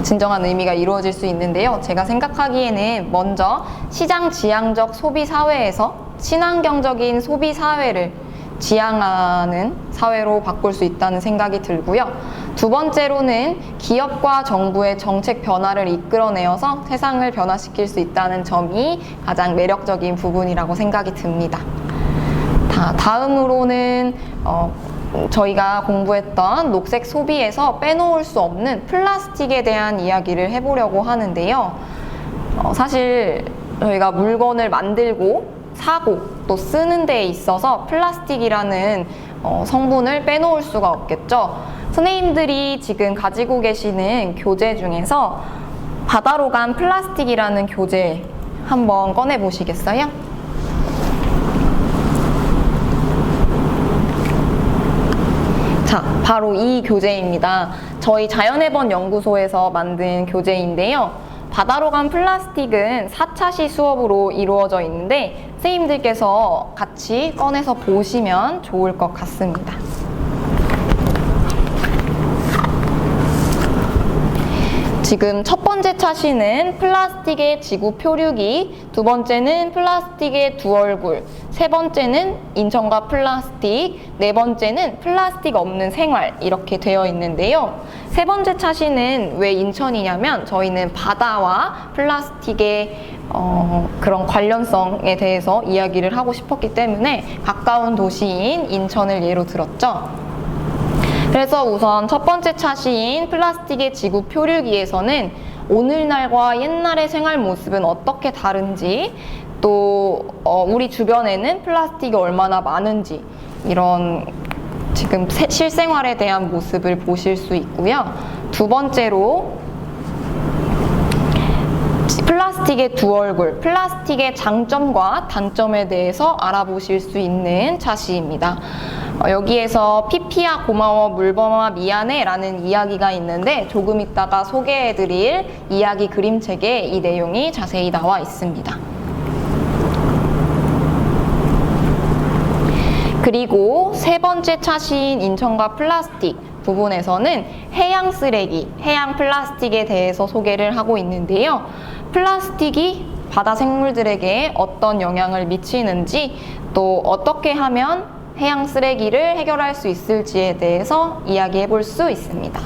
진정한 의미가 이루어질 수 있는데요. 제가 생각하기에는 먼저 시장 지향적 소비 사회에서 친환경적인 소비 사회를 지향하는 사회로 바꿀 수 있다는 생각이 들고요. 두 번째로는 기업과 정부의 정책 변화를 이끌어내어서 세상을 변화시킬 수 있다는 점이 가장 매력적인 부분이라고 생각이 듭니다. 다음으로는 저희가 공부했던 녹색 소비에서 빼놓을 수 없는 플라스틱에 대한 이야기를 해보려고 하는데요. 사실 저희가 물건을 만들고 사고 또 쓰는 데에 있어서 플라스틱이라는 성분을 빼놓을 수가 없겠죠. 선생님들이 지금 가지고 계시는 교재 중에서 바다로 간 플라스틱이라는 교재 한번 꺼내 보시겠어요? 자, 바로 이 교재입니다. 저희 자연의 번 연구소에서 만든 교재인데요. 바다로 간 플라스틱은 4차시 수업으로 이루어져 있는데 선생님들께서 같이 꺼내서 보시면 좋을 것 같습니다. 지금 첫 번째 차시는 플라스틱의 지구 표류기, 두 번째는 플라스틱의 두 얼굴, 세 번째는 인천과 플라스틱, 네 번째는 플라스틱 없는 생활 이렇게 되어 있는데요. 세 번째 차시는 왜 인천이냐면 저희는 바다와 플라스틱의 그런 관련성에 대해서 이야기를 하고 싶었기 때문에 가까운 도시인 인천을 예로 들었죠. 그래서 우선 첫 번째 차시인 플라스틱의 지구 표류기에서는 오늘날과 옛날의 생활 모습은 어떻게 다른지 또 우리 주변에는 플라스틱이 얼마나 많은지 이런 지금 실생활에 대한 모습을 보실 수 있고요. 두 번째로 플라스틱의 두 얼굴, 플라스틱의 장점과 단점에 대해서 알아보실 수 있는 차시입니다. 여기에서 피피야 고마워 물범아 미안해 라는 이야기가 있는데 조금 있다가 소개해드릴 이야기 그림책에 이 내용이 자세히 나와 있습니다. 그리고 세 번째 차시인 인천과 플라스틱 부분에서는 해양 쓰레기, 해양 플라스틱에 대해서 소개를 하고 있는데요. 플라스틱이 바다 생물들에게 어떤 영향을 미치는지 또 어떻게 하면 해양 쓰레기를 해결할 수 있을지에 대해서 이야기해 볼 수 있습니다.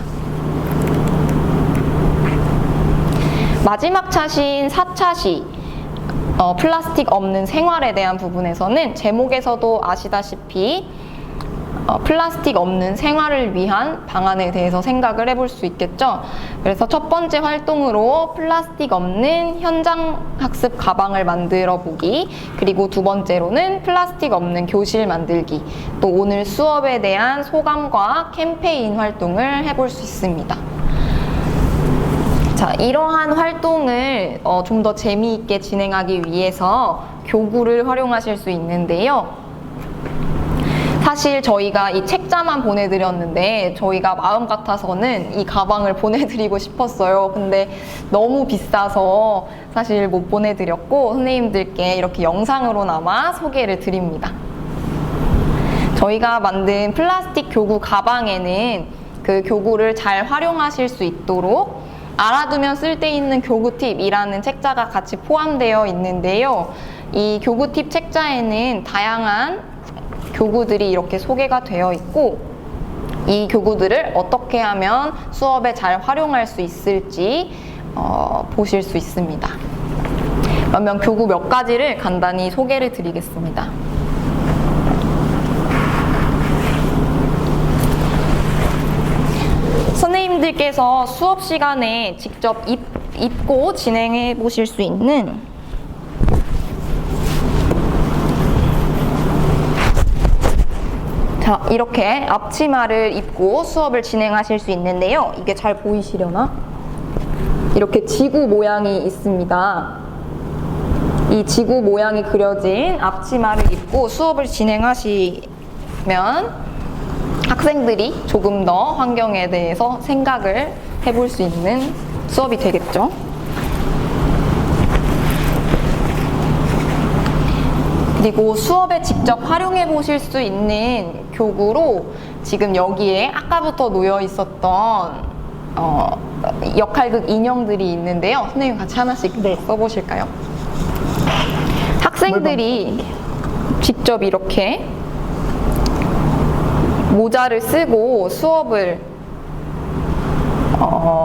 마지막 차시인 4차시 플라스틱 없는 생활에 대한 부분에서는 제목에서도 아시다시피 플라스틱 없는 생활을 위한 방안에 대해서 생각을 해볼 수 있겠죠. 그래서 첫 번째 활동으로 플라스틱 없는 현장 학습 가방을 만들어 보기, 그리고 두 번째로는 플라스틱 없는 교실 만들기, 또 오늘 수업에 대한 소감과 캠페인 활동을 해볼 수 있습니다. 자, 이러한 활동을 좀 더 재미있게 진행하기 위해서 교구를 활용하실 수 있는데요. 사실 저희가 이 책자만 보내드렸는데 저희가 마음 같아서는 이 가방을 보내드리고 싶었어요. 근데 너무 비싸서 사실 못 보내드렸고 선생님들께 이렇게 영상으로나마 소개를 드립니다. 저희가 만든 플라스틱 교구 가방에는 그 교구를 잘 활용하실 수 있도록 알아두면 쓸데있는 교구 팁이라는 책자가 같이 포함되어 있는데요. 이 교구 팁 책자에는 다양한 교구들이 이렇게 소개가 되어 있고 이 교구들을 어떻게 하면 수업에 잘 활용할 수 있을지 보실 수 있습니다. 그러면 교구 몇 가지를 간단히 소개를 드리겠습니다. 선생님들께서 수업 시간에 직접 입고 진행해 보실 수 있는 자, 이렇게 앞치마를 입고 수업을 진행하실 수 있는데요. 이게 잘 보이시려나? 이렇게 지구 모양이 있습니다. 이 지구 모양이 그려진 앞치마를 입고 수업을 진행하시면 학생들이 조금 더 환경에 대해서 생각을 해볼 수 있는 수업이 되겠죠. 그리고 수업에 직접 활용해 보실 수 있는 교구로 지금 여기에 아까부터 놓여 있었던 역할극 인형들이 있는데요. 선생님 같이 하나씩 써보실까요? 학생들이 직접 이렇게 모자를 쓰고 수업을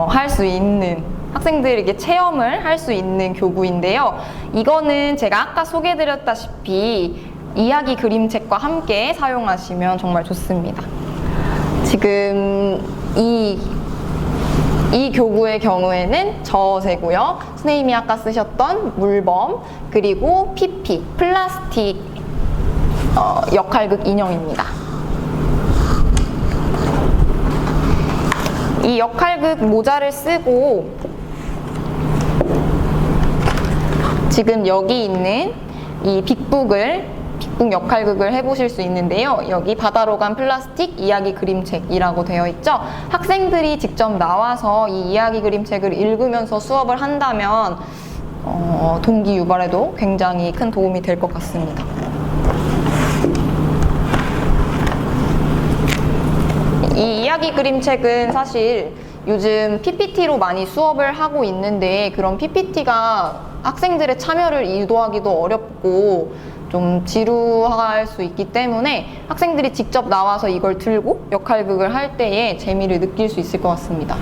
할 수 있는 학생들에게 체험을 할 수 있는 교구인데요. 이거는 제가 아까 소개해드렸다시피 이야기 그림책과 함께 사용하시면 정말 좋습니다. 지금 이 교구의 경우에는 저어세고요. 선생님이 아까 쓰셨던 물범, 그리고 PP, 플라스틱 역할극 인형입니다. 이 역할극 모자를 쓰고 지금 여기 있는 이 빅북 역할극을 해보실 수 있는데요. 여기 바다로 간 플라스틱 이야기 그림책이라고 되어 있죠. 학생들이 직접 나와서 이 이야기 그림책을 읽으면서 수업을 한다면 동기 유발에도 굉장히 큰 도움이 될 것 같습니다. 이 이야기 그림책은 사실 요즘 PPT로 많이 수업을 하고 있는데 그런 PPT가 학생들의 참여를 유도하기도 어렵고 좀 지루할 수 있기 때문에 학생들이 직접 나와서 이걸 들고 역할극을 할 때에 재미를 느낄 수 있을 것 같습니다.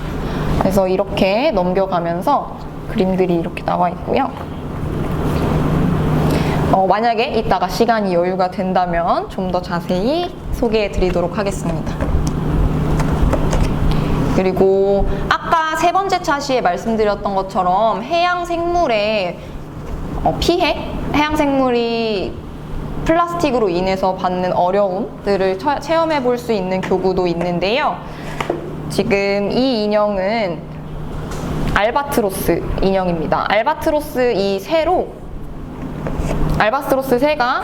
그래서 이렇게 넘겨가면서 그림들이 이렇게 나와 있고요. 만약에 이따가 시간이 여유가 된다면 좀 더 자세히 소개해 드리도록 하겠습니다. 그리고 아까 세 번째 차시에 말씀드렸던 것처럼 해양 생물의 피해? 해양 생물이 플라스틱으로 인해서 받는 어려움들을 체험해 볼 수 있는 교구도 있는데요. 지금 이 인형은 알바트로스 인형입니다. 알바트로스 새가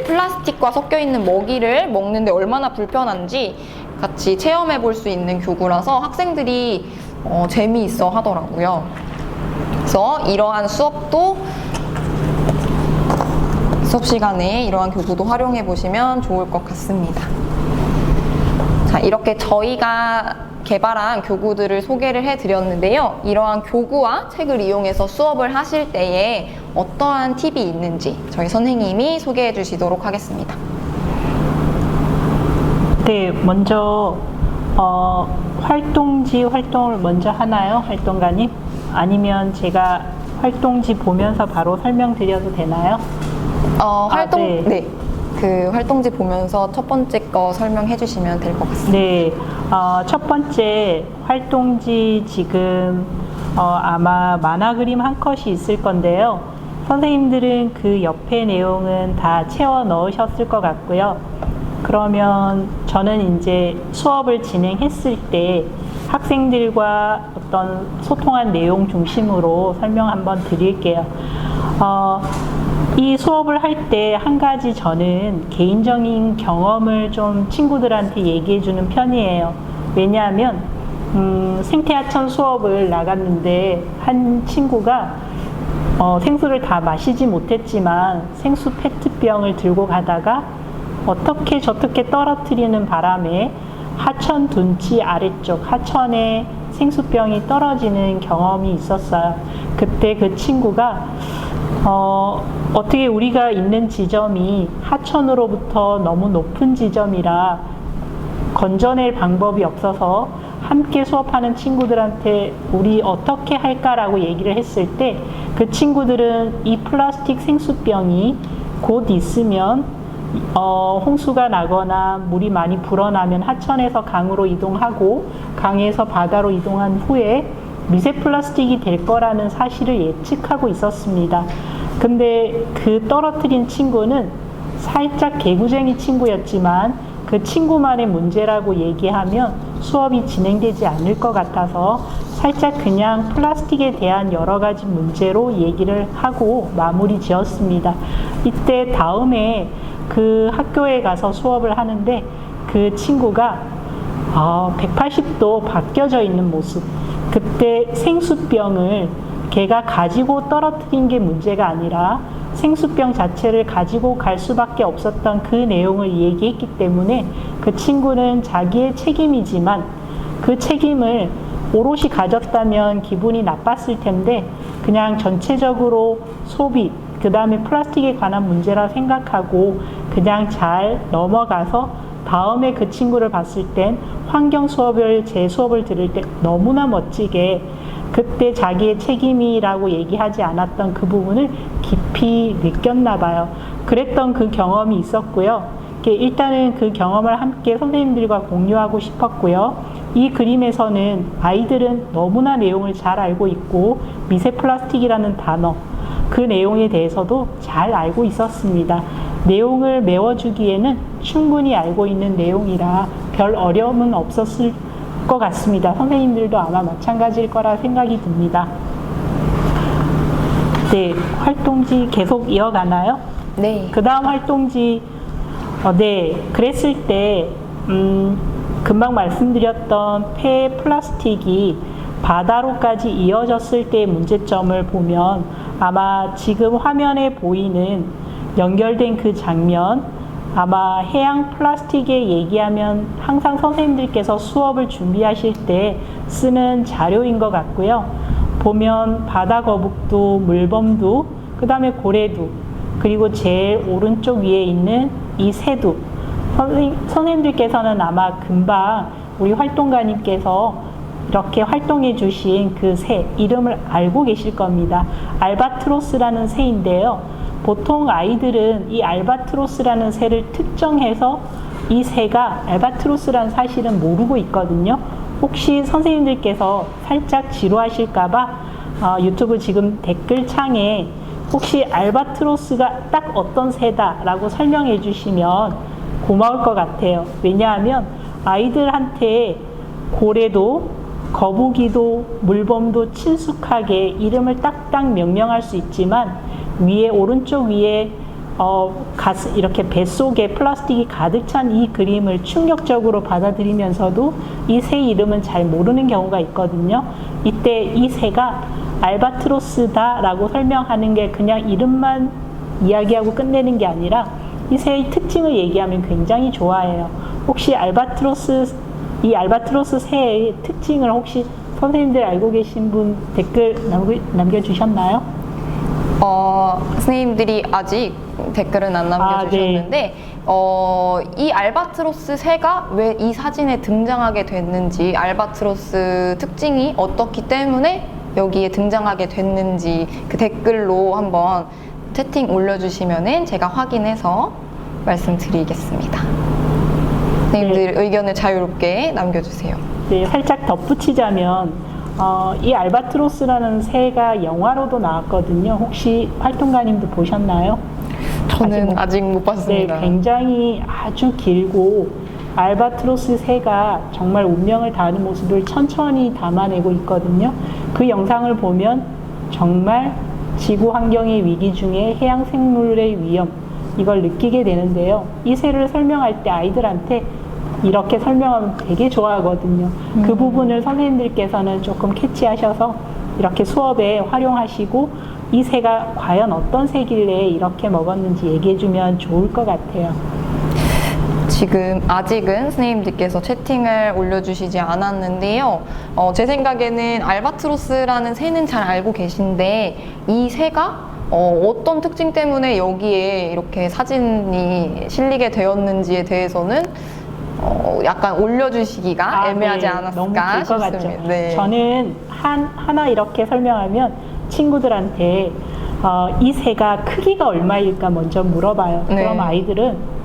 플라스틱과 섞여 있는 먹이를 먹는데 얼마나 불편한지 같이 체험해 볼 수 있는 교구라서 학생들이 재미있어 하더라고요. 그래서 이러한 수업 시간에 이러한 교구도 활용해 보시면 좋을 것 같습니다. 자, 이렇게 저희가 개발한 교구들을 소개를 해 드렸는데요. 이러한 교구와 책을 이용해서 수업을 하실 때에 어떠한 팁이 있는지 저희 선생님이 소개해 주시도록 하겠습니다. 네, 먼저 활동지 활동을 먼저 하나요? 활동가님? 아니면 제가 활동지 보면서 바로 설명드려도 되나요? 네. 그 활동지 보면서 첫 번째 거 설명해 주시면 될 것 같습니다. 네, 첫 번째 활동지 지금 아마 만화 그림 한 컷이 있을 건데요. 선생님들은 그 옆에 내용은 다 채워 넣으셨을 것 같고요. 그러면 저는 이제 수업을 진행했을 때 학생들과 어떤 소통한 내용 중심으로 설명 한번 드릴게요. 이 수업을 할 때 한 가지 저는 개인적인 경험을 좀 친구들한테 얘기해 주는 편이에요. 왜냐하면 생태하천 수업을 나갔는데 한 친구가 생수를 다 마시지 못했지만 생수 페트병을 들고 가다가 어떻게 저렇게 떨어뜨리는 바람에 하천 둔치 아래쪽 하천에 생수병이 떨어지는 경험이 있었어요. 그때 그 친구가 어떻게 우리가 있는 지점이 하천으로부터 너무 높은 지점이라 건져낼 방법이 없어서 함께 수업하는 친구들한테 우리 어떻게 할까라고 얘기를 했을 때 그 친구들은 이 플라스틱 생수병이 곧 있으면 홍수가 나거나 물이 많이 불어나면 하천에서 강으로 이동하고 강에서 바다로 이동한 후에 미세 플라스틱이 될 거라는 사실을 예측하고 있었습니다. 근데 그 떨어뜨린 친구는 살짝 개구쟁이 친구였지만 그 친구만의 문제라고 얘기하면 수업이 진행되지 않을 것 같아서 살짝 그냥 플라스틱에 대한 여러 가지 문제로 얘기를 하고 마무리 지었습니다. 이때 다음에 그 학교에 가서 수업을 하는데 그 친구가 180도 바뀌어져 있는 모습. 그때 생수병을 걔가 가지고 떨어뜨린 게 문제가 아니라 생수병 자체를 가지고 갈 수밖에 없었던 그 내용을 얘기했기 때문에 그 친구는 자기의 책임이지만 그 책임을 오롯이 가졌다면 기분이 나빴을 텐데 그냥 전체적으로 소비, 그 다음에 플라스틱에 관한 문제라 생각하고 그냥 잘 넘어가서 다음에 그 친구를 봤을 땐 환경 수업을, 제 수업을 들을 때 너무나 멋지게 그때 자기의 책임이라고 얘기하지 않았던 그 부분을 깊이 느꼈나 봐요. 그랬던 그 경험이 있었고요. 이렇게 일단은 그 경험을 함께 선생님들과 공유하고 싶었고요. 이 그림에서는 아이들은 너무나 내용을 잘 알고 있고 미세 플라스틱이라는 단어, 그 내용에 대해서도 잘 알고 있었습니다. 내용을 메워주기에는 충분히 알고 있는 내용이라 별 어려움은 없었을 것 같습니다. 선생님들도 아마 마찬가지일 거라 생각이 듭니다. 네, 활동지 계속 이어가나요? 네. 그 다음 활동지, 네, 그랬을 때, 금방 말씀드렸던 폐 플라스틱이 바다로까지 이어졌을 때의 문제점을 보면 아마 지금 화면에 보이는 연결된 그 장면, 아마 해양 플라스틱에 얘기하면 항상 선생님들께서 수업을 준비하실 때 쓰는 자료인 것 같고요. 보면 바다 거북도, 물범도, 그 다음에 고래도, 그리고 제일 오른쪽 위에 있는 이 새도, 선생님들께서는 아마 금방 우리 활동가님께서 이렇게 활동해 주신 그 새 이름을 알고 계실 겁니다. 알바트로스라는 새인데요. 보통 아이들은 이 알바트로스라는 새를 특정해서 이 새가 알바트로스라는 사실은 모르고 있거든요. 혹시 선생님들께서 살짝 지루하실까봐 유튜브 지금 댓글창에 혹시 알바트로스가 딱 어떤 새다라고 설명해 주시면 고마울 것 같아요. 왜냐하면 아이들한테 고래도 거북이도 물범도 친숙하게 이름을 딱딱 명명할 수 있지만 위에 오른쪽 위에 이렇게 뱃속에 플라스틱이 가득 찬 이 그림을 충격적으로 받아들이면서도 이 새 이름은 잘 모르는 경우가 있거든요. 이때 이 새가 알바트로스다 라고 설명하는 게 그냥 이름만 이야기하고 끝내는 게 아니라 이 새의 특징을 얘기하면 굉장히 좋아해요. 혹시 이 알바트로스 새의 특징을 혹시 선생님들 알고 계신 분 댓글 남겨주셨나요? 선생님들이 아직 댓글은 안 남겨주셨는데, 이 알바트로스 새가 왜 이 사진에 등장하게 됐는지, 알바트로스 특징이 어떻기 때문에 여기에 등장하게 됐는지 그 댓글로 한번 채팅 올려주시면은 제가 확인해서 말씀드리겠습니다. 선생님들 네. 의견을 자유롭게 남겨주세요. 네, 살짝 덧붙이자면 이 알바트로스라는 새가 영화로도 나왔거든요. 혹시 활동가님도 보셨나요? 저는 아직 못 봤습니다. 네, 굉장히 아주 길고 알바트로스 새가 정말 운명을 다하는 모습을 천천히 담아내고 있거든요. 그 영상을 보면 정말 지구 환경의 위기 중에 해양 생물의 위험, 이걸 느끼게 되는데요. 이 새를 설명할 때 아이들한테 이렇게 설명하면 되게 좋아하거든요. 그 부분을 선생님들께서는 조금 캐치하셔서 이렇게 수업에 활용하시고 이 새가 과연 어떤 새길래 이렇게 먹었는지 얘기해주면 좋을 것 같아요. 지금 아직은 선생님들께서 채팅을 올려주시지 않았는데요. 제 생각에는 알바트로스라는 새는 잘 알고 계신데 이 새가 어떤 특징 때문에 여기에 이렇게 사진이 실리게 되었는지에 대해서는 약간 올려주시기가 애매하지 네, 않았을까 너무 길 것 같죠. 싶습니다. 네. 저는 하나 이렇게 설명하면 친구들한테 이 새가 크기가 얼마일까 먼저 물어봐요. 네. 그럼 아이들은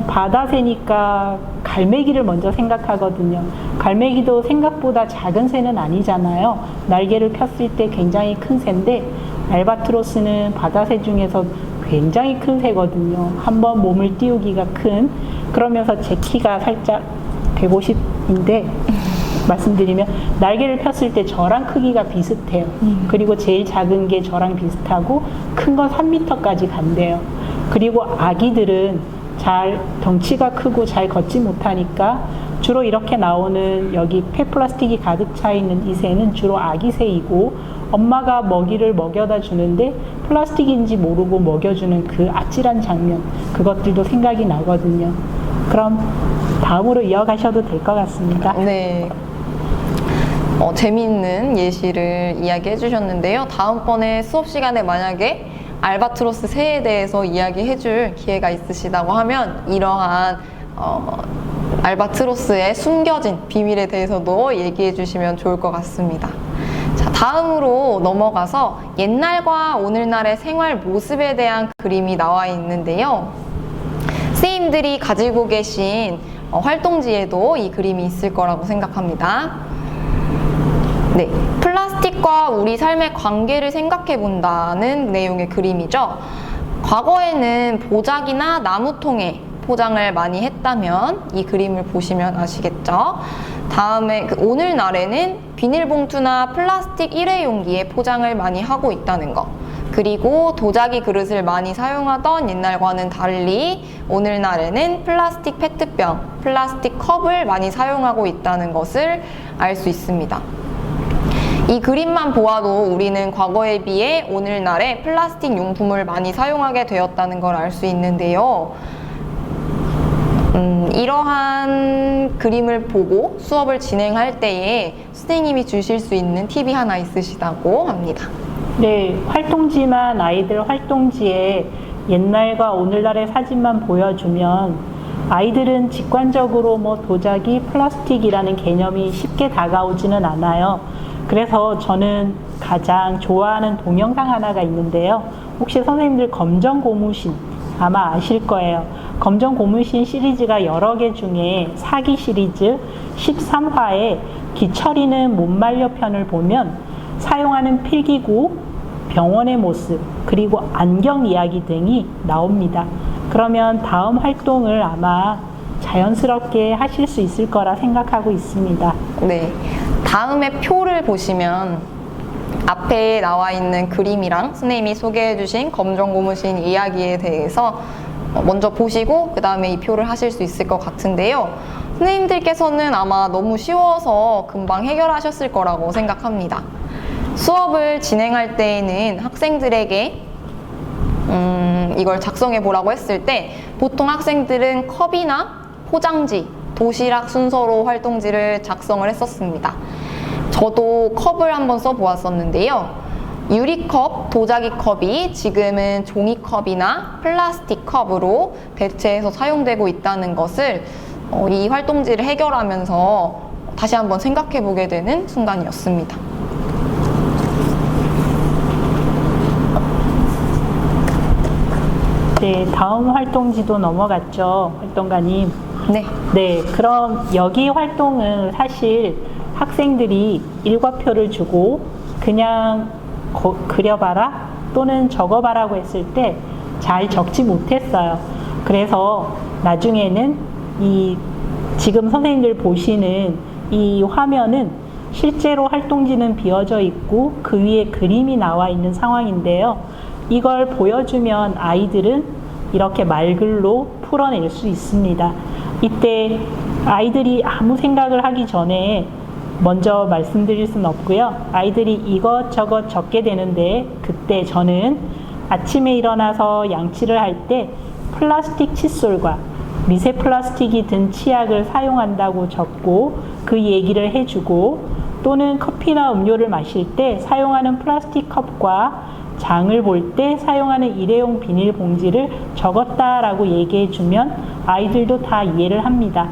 바다새니까 갈매기를 먼저 생각하거든요. 갈매기도 생각보다 작은 새는 아니잖아요. 날개를 폈을 때 굉장히 큰 새인데 알바트로스는 바다새 중에서 굉장히 큰 새거든요. 한번 몸을 띄우기가 큰. 그러면서 제 키가 살짝 150인데 말씀드리면 날개를 폈을 때 저랑 크기가 비슷해요. 그리고 제일 작은 게 저랑 비슷하고 큰 건 3m까지 간대요. 그리고 아기들은 잘 덩치가 크고 잘 걷지 못하니까 주로 이렇게 나오는 여기 폐플라스틱이 가득 차 있는 이 새는 주로 아기 새이고 엄마가 먹이를 먹여다 주는데 플라스틱인지 모르고 먹여주는 그 아찔한 장면, 그것들도 생각이 나거든요. 그럼 다음으로 이어가셔도 될 것 같습니다. 네. 재미있는 예시를 이야기해 주셨는데요. 다음번에 수업 시간에 만약에 알바트로스 새에 대해서 이야기해 줄 기회가 있으시다고 하면 이러한 알바트로스의 숨겨진 비밀에 대해서도 얘기해 주시면 좋을 것 같습니다. 자, 다음으로 넘어가서 옛날과 오늘날의 생활 모습에 대한 그림이 나와 있는데요. 선생님들이 가지고 계신 활동지에도 이 그림이 있을 거라고 생각합니다. 네, 플라스틱과 우리 삶의 관계를 생각해 본다는 내용의 그림이죠. 과거에는 보자기나 나무통에 포장을 많이 했다면 이 그림을 보시면 아시겠죠? 다음에 오늘날에는 비닐봉투나 플라스틱 일회용기에 포장을 많이 하고 있다는 거. 그리고 도자기 그릇을 많이 사용하던 옛날과는 달리 오늘날에는 플라스틱 페트병, 플라스틱 컵을 많이 사용하고 있다는 것을 알 수 있습니다. 이 그림만 보아도 우리는 과거에 비해 오늘날에 플라스틱 용품을 많이 사용하게 되었다는 걸 알 수 있는데요. 이러한 그림을 보고 수업을 진행할 때에 선생님이 주실 수 있는 팁이 하나 있으시다고 합니다. 네, 활동지만 아이들 활동지에 옛날과 오늘날의 사진만 보여주면 아이들은 직관적으로 도자기, 플라스틱이라는 개념이 쉽게 다가오지는 않아요. 그래서 저는 가장 좋아하는 동영상 하나가 있는데요. 혹시 선생님들 검정고무신 아마 아실 거예요. 검정고무신 시리즈가 여러 개 중에 사기 시리즈 13화에 기철이는 못 말려 편을 보면 사용하는 필기구, 병원의 모습, 그리고 안경 이야기 등이 나옵니다. 그러면 다음 활동을 아마 자연스럽게 하실 수 있을 거라 생각하고 있습니다. 네, 다음에 표를 보시면 앞에 나와 있는 그림이랑 선생님이 소개해 주신 검정고무신 이야기에 대해서 먼저 보시고 그 다음에 이 표를 하실 수 있을 것 같은데요. 선생님들께서는 아마 너무 쉬워서 금방 해결하셨을 거라고 생각합니다. 수업을 진행할 때에는 학생들에게 이걸 작성해 보라고 했을 때 보통 학생들은 컵이나 포장지, 도시락 순서로 활동지를 작성을 했었습니다. 저도 컵을 한번 써보았었는데요. 유리컵, 도자기 컵이 지금은 종이컵이나 플라스틱 컵으로 대체해서 사용되고 있다는 것을 이 활동지를 해결하면서 다시 한번 생각해 보게 되는 순간이었습니다. 네, 다음 활동지도 넘어갔죠, 활동가님. 네, 그럼 여기 활동은 사실 학생들이 일과표를 주고 그냥 그려봐라 또는 적어봐라고 했을 때 잘 적지 못했어요. 그래서 나중에는 지금 선생님들 보시는 이 화면은 실제로 활동지는 비어져 있고 그 위에 그림이 나와 있는 상황인데요. 이걸 보여주면 아이들은 이렇게 말글로 풀어낼 수 있습니다. 이때 아이들이 아무 생각을 하기 전에 먼저 말씀드릴 수는 없고요. 아이들이 이것저것 적게 되는데 그때 저는 아침에 일어나서 양치를 할 때 플라스틱 칫솔과 미세 플라스틱이 든 치약을 사용한다고 적고 그 얘기를 해주고 또는 커피나 음료를 마실 때 사용하는 플라스틱 컵과 장을 볼 때 사용하는 일회용 비닐 봉지를 적었다라고 얘기해주면 아이들도 다 이해를 합니다.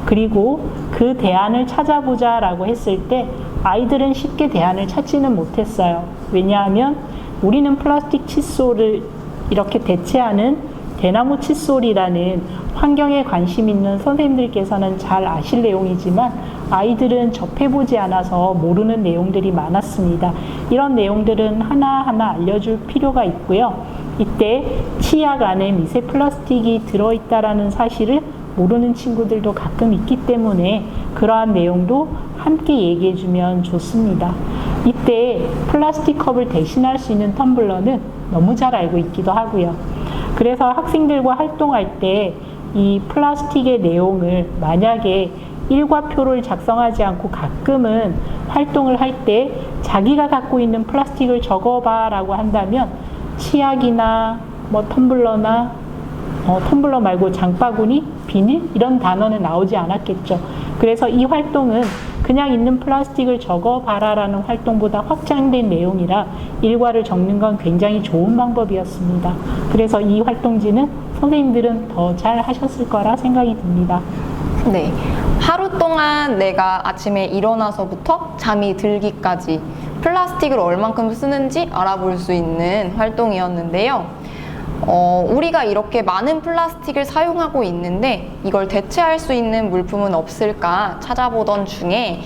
그리고 그 대안을 찾아보자 라고 했을 때 아이들은 쉽게 대안을 찾지는 못했어요. 왜냐하면 우리는 플라스틱 칫솔을 이렇게 대체하는 대나무 칫솔이라는 환경에 관심 있는 선생님들께서는 잘 아실 내용이지만 아이들은 접해보지 않아서 모르는 내용들이 많았습니다. 이런 내용들은 하나하나 알려줄 필요가 있고요. 이때 치약 안에 미세 플라스틱이 들어있다라는 사실을 모르는 친구들도 가끔 있기 때문에 그러한 내용도 함께 얘기해주면 좋습니다. 이때 플라스틱 컵을 대신할 수 있는 텀블러는 너무 잘 알고 있기도 하고요. 그래서 학생들과 활동할 때 이 플라스틱의 내용을 만약에 일과표를 작성하지 않고 가끔은 활동을 할 때 자기가 갖고 있는 플라스틱을 적어봐 라고 한다면 치약이나 텀블러나 텀블러 말고 장바구니, 비닐 이런 단어는 나오지 않았겠죠. 그래서 이 활동은 그냥 있는 플라스틱을 적어봐라 라는 활동보다 확장된 내용이라 일과를 적는 건 굉장히 좋은 방법이었습니다. 그래서 이 활동지는 선생님들은 더 잘 하셨을 거라 생각이 듭니다. 네, 하루 동안 내가 아침에 일어나서부터 잠이 들기까지 플라스틱을 얼만큼 쓰는지 알아볼 수 있는 활동이었는데요. 우리가 이렇게 많은 플라스틱을 사용하고 있는데 이걸 대체할 수 있는 물품은 없을까 찾아보던 중에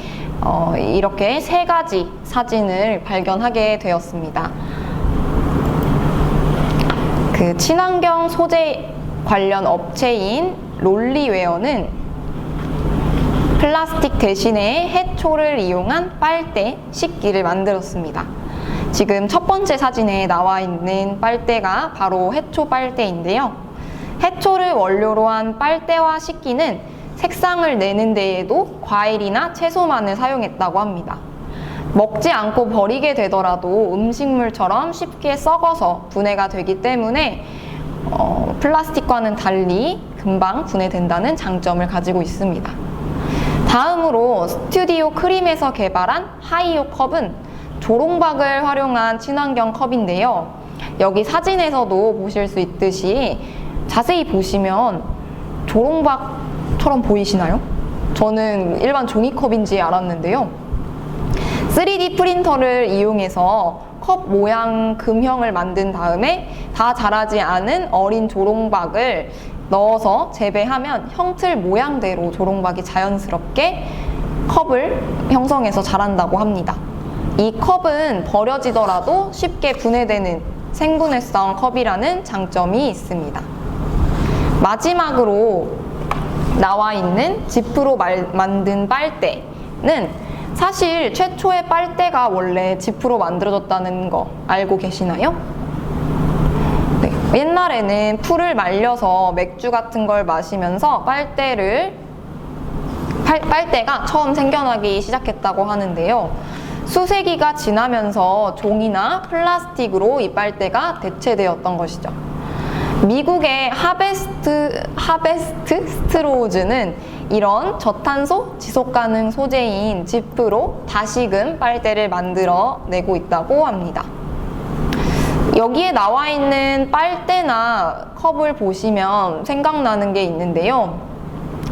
이렇게 세 가지 사진을 발견하게 되었습니다. 그 친환경 소재 관련 업체인 롤리웨어는 플라스틱 대신에 해초를 이용한 빨대, 식기를 만들었습니다. 지금 첫 번째 사진에 나와 있는 빨대가 바로 해초 빨대인데요. 해초를 원료로 한 빨대와 식기는 색상을 내는 데에도 과일이나 채소만을 사용했다고 합니다. 먹지 않고 버리게 되더라도 음식물처럼 쉽게 썩어서 분해가 되기 때문에 플라스틱과는 달리 금방 분해된다는 장점을 가지고 있습니다. 다음으로 스튜디오 크림에서 개발한 하이오 컵은 조롱박을 활용한 친환경 컵인데요. 여기 사진에서도 보실 수 있듯이 자세히 보시면 조롱박처럼 보이시나요? 저는 일반 종이컵인지 알았는데요. 3D 프린터를 이용해서 컵 모양 금형을 만든 다음에 다 자라지 않은 어린 조롱박을 넣어서 재배하면 형틀 모양대로 조롱박이 자연스럽게 컵을 형성해서 자란다고 합니다. 이 컵은 버려지더라도 쉽게 분해되는 생분해성 컵이라는 장점이 있습니다. 마지막으로 나와 있는 지프로 만든 빨대는 사실 최초의 빨대가 원래 지프로 만들어졌다는 거 알고 계시나요? 네, 옛날에는 풀을 말려서 맥주 같은 걸 마시면서 빨대가 처음 생겨나기 시작했다고 하는데요. 수세기가 지나면서 종이나 플라스틱으로 이 빨대가 대체되었던 것이죠. 미국의 하베스트 스트로우즈는 이런 저탄소 지속가능 소재인 지프로 다시금 빨대를 만들어내고 있다고 합니다. 여기에 나와 있는 빨대나 컵을 보시면 생각나는 게 있는데요.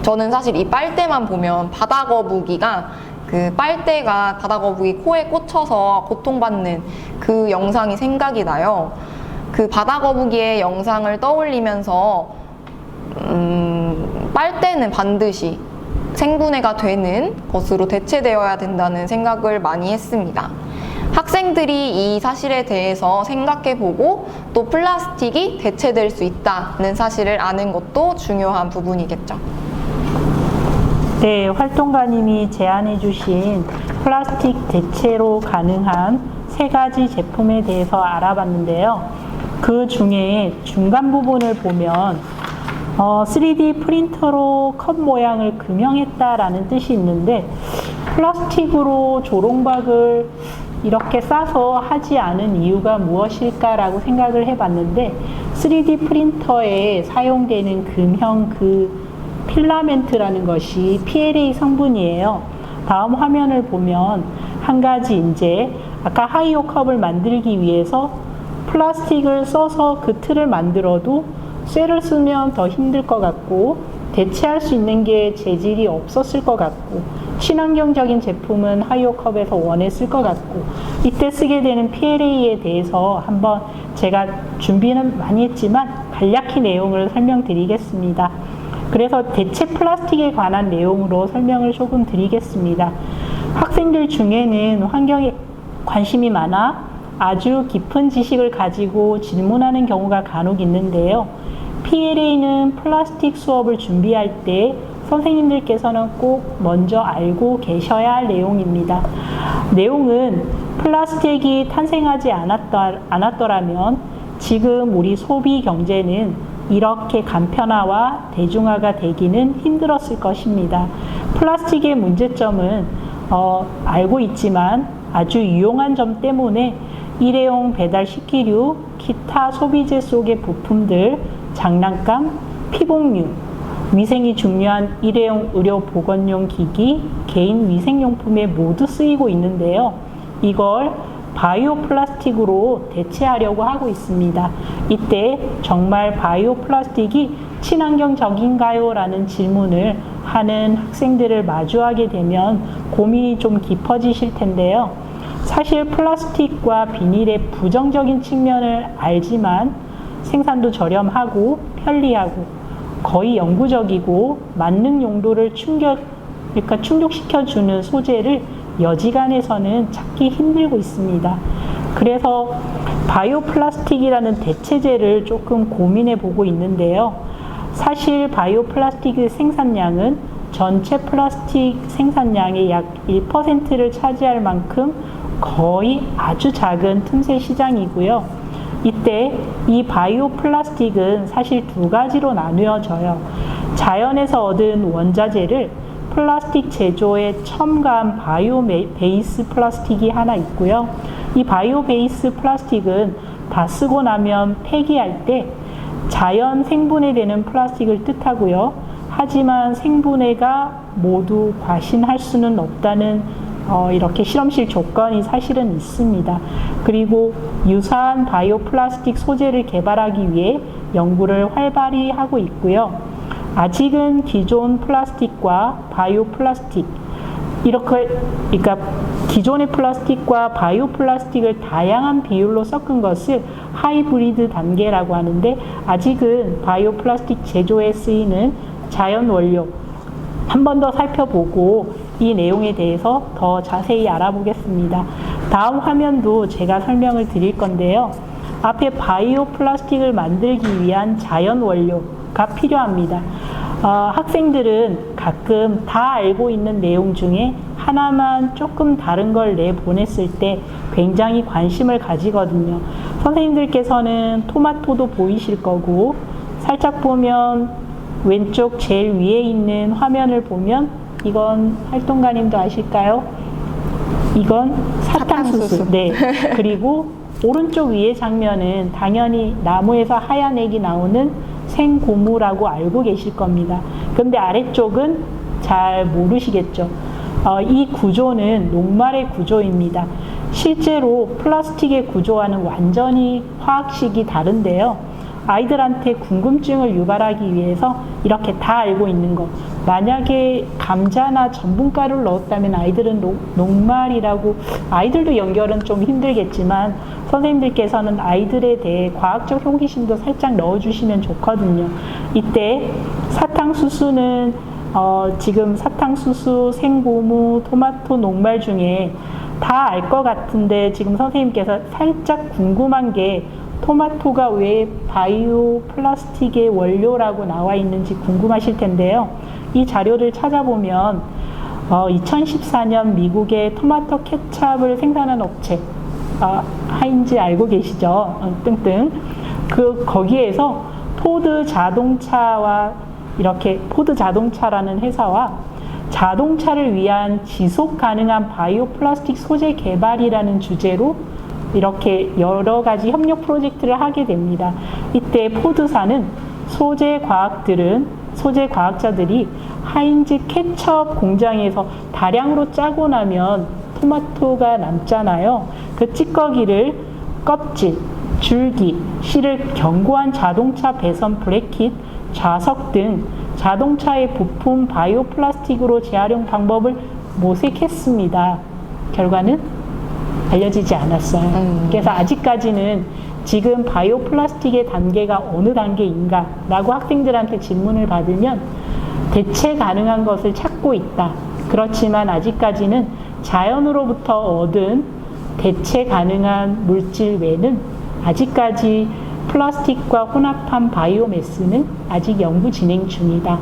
저는 사실 이 빨대만 보면 바다거북이가 그 빨대가 바다거북이 코에 꽂혀서 고통받는 그 영상이 생각이 나요. 그 바다거북이의 영상을 떠올리면서 빨대는 반드시 생분해가 되는 것으로 대체되어야 된다는 생각을 많이 했습니다. 학생들이 이 사실에 대해서 생각해보고 또 플라스틱이 대체될 수 있다는 사실을 아는 것도 중요한 부분이겠죠. 네, 활동가님이 제안해 주신 플라스틱 대체로 가능한 세 가지 제품에 대해서 알아봤는데요. 그 중에 중간 부분을 보면 3D 프린터로 컵 모양을 금형했다라는 뜻이 있는데 플라스틱으로 조롱박을 이렇게 싸서 하지 않은 이유가 무엇일까라고 생각을 해봤는데 3D 프린터에 사용되는 금형 그 필라멘트라는 것이 PLA 성분이에요. 다음 화면을 보면 한 가지 이제 아까 하이오 컵을 만들기 위해서 플라스틱을 써서 그 틀을 만들어도 쇠를 쓰면 더 힘들 것 같고 대체할 수 있는 게 재질이 없었을 것 같고 친환경적인 제품은 하이오 컵에서 원했을 것 같고 이때 쓰게 되는 PLA에 대해서 한번 제가 준비는 많이 했지만 간략히 내용을 설명드리겠습니다. 그래서 대체 플라스틱에 관한 내용으로 설명을 조금 드리겠습니다. 학생들 중에는 환경에 관심이 많아 아주 깊은 지식을 가지고 질문하는 경우가 간혹 있는데요. PLA는 플라스틱 수업을 준비할 때 선생님들께서는 꼭 먼저 알고 계셔야 할 내용입니다. 내용은 플라스틱이 탄생하지 않았더라면 지금 우리 소비 경제는 이렇게 간편화와 대중화가 되기는 힘들었을 것입니다. 플라스틱의 문제점은 알고 있지만 아주 유용한 점 때문에 일회용 배달식기류, 기타 소비재 속의 부품들, 장난감, 피복류, 위생이 중요한 일회용 의료 보건용 기기, 개인 위생용품에 모두 쓰이고 있는데요. 이걸 바이오 플라스틱으로 대체하려고 하고 있습니다. 이때 정말 바이오 플라스틱이 친환경적인가요? 라는 질문을 하는 학생들을 마주하게 되면 고민이 좀 깊어지실 텐데요. 사실 플라스틱과 비닐의 부정적인 측면을 알지만 생산도 저렴하고 편리하고 거의 영구적이고 만능 용도를 그러니까 충족시켜주는 소재를 여지간에서는 찾기 힘들고 있습니다. 그래서 바이오 플라스틱이라는 대체재를 조금 고민해 보고 있는데요. 사실 바이오 플라스틱의 생산량은 전체 플라스틱 생산량의 약 1%를 차지할 만큼 거의 아주 작은 틈새 시장이고요. 이때 이 바이오 플라스틱은 사실 두 가지로 나누어져요. 자연에서 얻은 원자재를 플라스틱 제조에 첨가한 바이오 베이스 플라스틱이 하나 있고요. 이 바이오 베이스 플라스틱은 다 쓰고 나면 폐기할 때 자연 생분해되는 플라스틱을 뜻하고요. 하지만 생분해가 모두 과신할 수는 없다는 이렇게 실험실 조건이 사실은 있습니다. 그리고 유사한 바이오 플라스틱 소재를 개발하기 위해 연구를 활발히 하고 있고요. 아직은 기존 플라스틱과 바이오 플라스틱, 그러니까 기존의 플라스틱과 바이오 플라스틱을 다양한 비율로 섞은 것을 하이브리드 단계라고 하는데, 아직은 바이오 플라스틱 제조에 쓰이는 자연 원료 한 번 더 살펴보고 이 내용에 대해서 더 자세히 알아보겠습니다. 다음 화면도 제가 설명을 드릴 건데요. 앞에 바이오 플라스틱을 만들기 위한 자연 원료가 필요합니다. 학생들은 가끔 다 알고 있는 내용 중에 하나만 조금 다른 걸 내보냈을 때 굉장히 관심을 가지거든요. 선생님들께서는 토마토도 보이실 거고, 살짝 보면 왼쪽 제일 위에 있는 화면을 보면 이건 활동가님도 아실까요? 이건 사탕수수. 네. 그리고 오른쪽 위에 장면은 당연히 나무에서 하얀 액이 나오는 생고무라고 알고 계실 겁니다. 그런데 아래쪽은 잘 모르시겠죠. 이 구조는 녹말의 구조입니다. 실제로 플라스틱의 구조와는 완전히 화학식이 다른데요. 아이들한테 궁금증을 유발하기 위해서 이렇게 다 알고 있는 것. 만약에 감자나 전분가루를 넣었다면 아이들은 녹말이라고, 아이들도 연결은 좀 힘들겠지만 선생님들께서는 아이들에 대해 과학적 호기심도 살짝 넣어주시면 좋거든요. 이때 사탕수수는 지금 사탕수수, 생고무, 토마토, 녹말 중에 다 알 것 같은데 지금 선생님께서 살짝 궁금한 게 토마토가 왜 바이오 플라스틱의 원료라고 나와 있는지 궁금하실 텐데요. 이 자료를 찾아보면 2014년 미국의 토마토 케찹을 생산한 업체, 하인즈 알고 계시죠? 뜬뜬. 거기에서 포드 자동차라는 회사와 자동차를 위한 지속 가능한 바이오 플라스틱 소재 개발이라는 주제로 이렇게 여러 가지 협력 프로젝트를 하게 됩니다. 이때 포드사는 소재 과학자들이 하인즈 케첩 공장에서 다량으로 짜고 나면 토마토가 남잖아요. 그 찌꺼기를 껍질, 줄기, 실을 견고한 자동차 배선 브래킷, 좌석 등 자동차의 부품 바이오 플라스틱으로 재활용 방법을 모색했습니다. 결과는 알려지지 않았어요. 그래서 아직까지는 지금 바이오 플라스틱의 단계가 어느 단계인가 라고 학생들한테 질문을 받으면 대체 가능한 것을 찾고 있다. 그렇지만 아직까지는 자연으로부터 얻은 대체 가능한 물질 외에는 아직까지 플라스틱과 혼합한 바이오매스는 아직 연구 진행 중이다.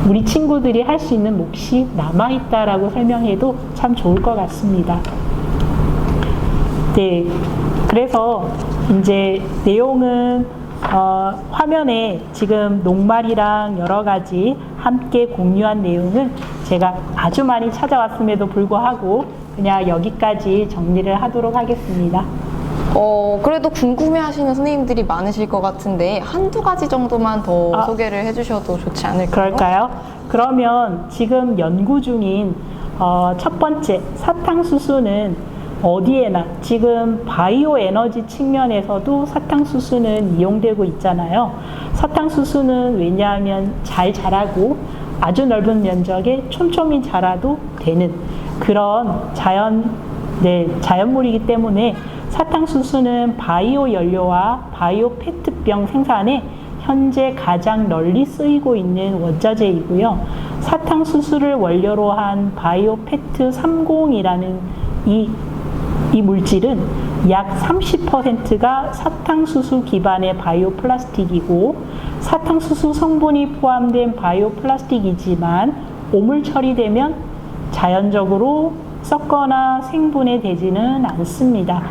우리 친구들이 할 수 있는 몫이 남아있다라고 설명해도 참 좋을 것 같습니다. 네, 그래서 이제 내용은 화면에 지금 녹말이랑 여러 가지 함께 공유한 내용은 제가 아주 많이 찾아왔음에도 불구하고 그냥 여기까지 정리를 하도록 하겠습니다. 그래도 궁금해하시는 선생님들이 많으실 것 같은데 한두 가지 정도만 더 소개를 해주셔도 좋지 않을까요? 그럴까요? 그러면 지금 연구 중인 첫 번째 사탕수수는 어디에나 지금 바이오 에너지 측면에서도 사탕수수는 이용되고 있잖아요. 사탕수수는 왜냐하면 잘 자라고 아주 넓은 면적에 촘촘히 자라도 되는 그런 자연물이기 때문에 사탕수수는 바이오 연료와 바이오 페트 물병 생산에 현재 가장 널리 쓰이고 있는 원자재이고요. 사탕수수를 원료로 한 바이오페트 30이라는 이 물질은 약 30%가 사탕수수 기반의 바이오 플라스틱이고, 사탕수수 성분이 포함된 바이오 플라스틱이지만 오물 처리되면 자연적으로 썩거나 생분해되지는 않습니다.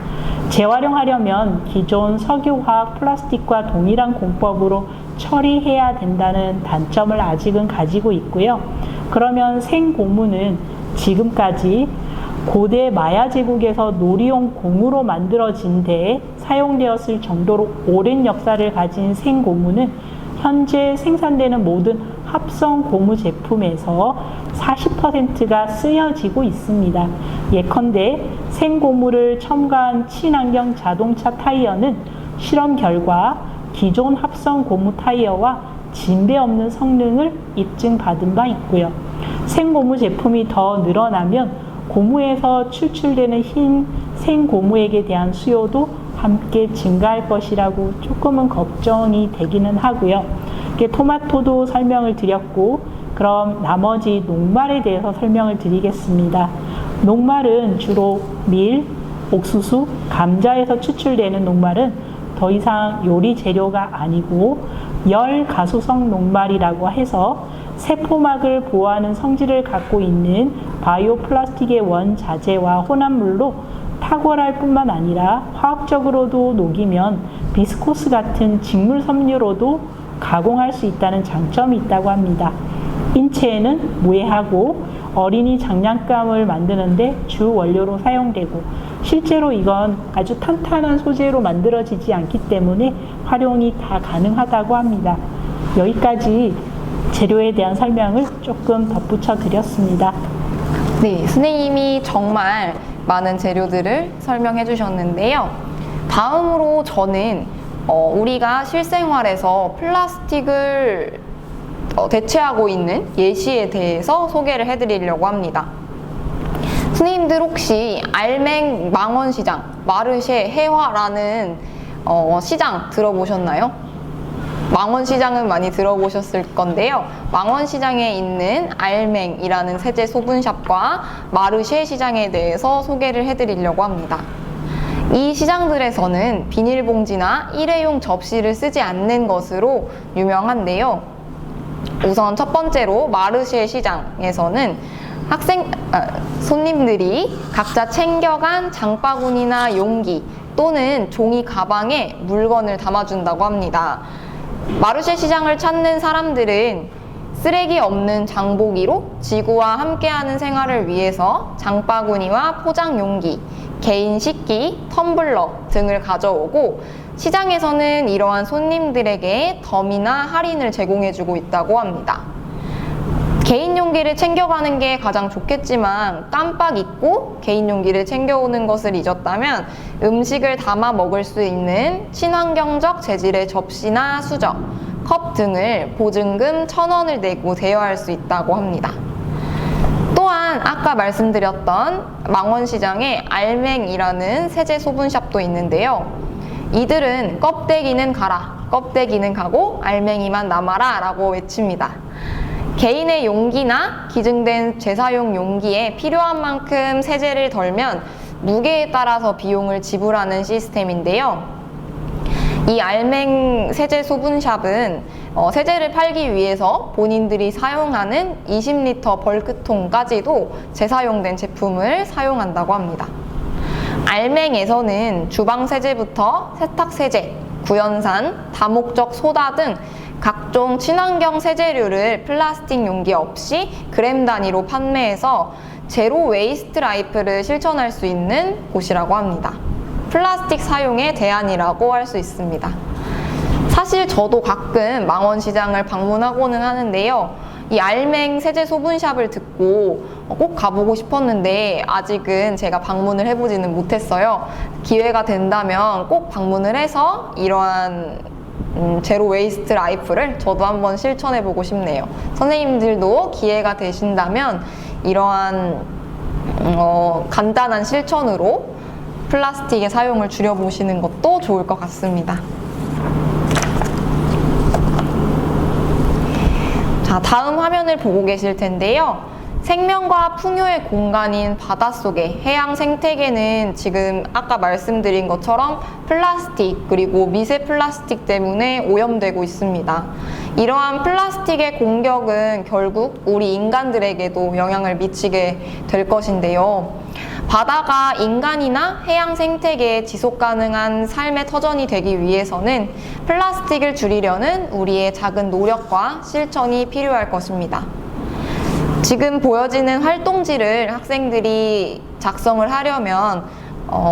재활용하려면 기존 석유화학 플라스틱과 동일한 공법으로 처리해야 된다는 단점을 아직은 가지고 있고요. 그러면 생고무는 지금까지 고대 마야 제국에서 놀이용 공으로 만들어진 데에 사용되었을 정도로 오랜 역사를 가진 생고무는 현재 생산되는 모든 합성 고무 제품에서 40%가 쓰여지고 있습니다. 예컨대 생고무를 첨가한 친환경 자동차 타이어는 실험 결과 기존 합성 고무 타이어와 진배 없는 성능을 입증받은 바 있고요. 생고무 제품이 더 늘어나면 고무에서 추출되는 흰 생고무액에 대한 수요도 함께 증가할 것이라고 조금은 걱정이 되기는 하고요. 토마토도 설명을 드렸고, 그럼 나머지 녹말에 대해서 설명을 드리겠습니다. 녹말은 주로 밀, 옥수수, 감자에서 추출되는 녹말은 더 이상 요리 재료가 아니고 열가수성 녹말이라고 해서 세포막을 보호하는 성질을 갖고 있는 바이오 플라스틱의 원자재와 혼합물로 탁월할 뿐만 아니라 화학적으로도 녹이면 비스코스 같은 직물 섬유로도 가공할 수 있다는 장점이 있다고 합니다. 인체에는 무해하고 어린이 장난감을 만드는데 주 원료로 사용되고, 실제로 이건 아주 탄탄한 소재로 만들어지지 않기 때문에 활용이 다 가능하다고 합니다. 여기까지 재료에 대한 설명을 조금 덧붙여 드렸습니다. 네, 선생님이 정말 많은 재료들을 설명해 주셨는데요. 다음으로 저는 우리가 실생활에서 플라스틱을 대체하고 있는 예시에 대해서 소개를 해드리려고 합니다. 선생님들 혹시 알맹 망원시장, 마르쉐 해화라는 시장 들어보셨나요? 망원시장은 많이 들어보셨을 건데요. 망원시장에 있는 알맹이라는 세제 소분샵과 마르쉐 시장에 대해서 소개를 해드리려고 합니다. 이 시장들에서는 비닐봉지나 일회용 접시를 쓰지 않는 것으로 유명한데요. 우선 첫 번째로 마르쉐 시장에서는 손님들이 각자 챙겨간 장바구니나 용기 또는 종이 가방에 물건을 담아준다고 합니다. 마르쉐 시장을 찾는 사람들은 쓰레기 없는 장보기로 지구와 함께하는 생활을 위해서 장바구니와 포장 용기, 개인 식기, 텀블러 등을 가져오고, 시장에서는 이러한 손님들에게 덤이나 할인을 제공해주고 있다고 합니다. 개인 용기를 챙겨가는 게 가장 좋겠지만 깜빡 잊고 개인 용기를 챙겨오는 것을 잊었다면 음식을 담아 먹을 수 있는 친환경적 재질의 접시나 수저, 컵 등을 보증금 1,000원을 내고 대여할 수 있다고 합니다. 또한 아까 말씀드렸던 망원시장에 알맹이라는 세제 소분샵도 있는데요. 이들은 껍데기는 가라, 껍데기는 가고 알맹이만 남아라 라고 외칩니다. 개인의 용기나 기증된 재사용 용기에 필요한 만큼 세제를 덜면 무게에 따라서 비용을 지불하는 시스템인데요. 이 알맹 세제 소분샵은 세제를 팔기 위해서 본인들이 사용하는 20리터 벌크통까지도 재사용된 제품을 사용한다고 합니다. 알맹에서는 주방세제부터 세탁세제, 구연산, 다목적 소다 등 각종 친환경 세제류를 플라스틱 용기 없이 그램 단위로 판매해서 제로 웨이스트 라이프를 실천할 수 있는 곳이라고 합니다. 플라스틱 사용의 대안이라고 할 수 있습니다. 사실 저도 가끔 망원시장을 방문하고는 하는데요. 이 알맹 세제 소분샵을 듣고 꼭 가보고 싶었는데 아직은 제가 방문을 해보지는 못했어요. 기회가 된다면 꼭 방문을 해서 이러한 제로 웨이스트 라이프를 저도 한번 실천해보고 싶네요. 선생님들도 기회가 되신다면 이러한 간단한 실천으로 플라스틱의 사용을 줄여보시는 것도 좋을 것 같습니다. 자, 다음 화면을 보고 계실 텐데요. 생명과 풍요의 공간인 바닷속의 해양 생태계는 지금 아까 말씀드린 것처럼 플라스틱 그리고 미세 플라스틱 때문에 오염되고 있습니다. 이러한 플라스틱의 공격은 결국 우리 인간들에게도 영향을 미치게 될 것인데요. 바다가 인간이나 해양 생태계의 지속 가능한 삶의 터전이 되기 위해서는 플라스틱을 줄이려는 우리의 작은 노력과 실천이 필요할 것입니다. 지금 보여지는 활동지를 학생들이 작성을 하려면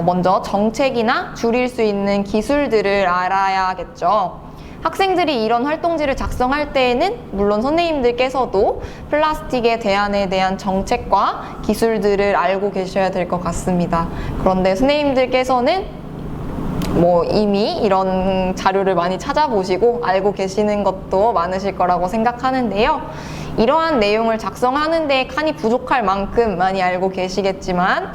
먼저 정책이나 줄일 수 있는 기술들을 알아야겠죠. 학생들이 이런 활동지를 작성할 때에는 물론 선생님들께서도 플라스틱의 대안에 대한 정책과 기술들을 알고 계셔야 될 것 같습니다. 그런데 선생님들께서는 이미 이런 자료를 많이 찾아보시고 알고 계시는 것도 많으실 거라고 생각하는데요. 이러한 내용을 작성하는 데 칸이 부족할 만큼 많이 알고 계시겠지만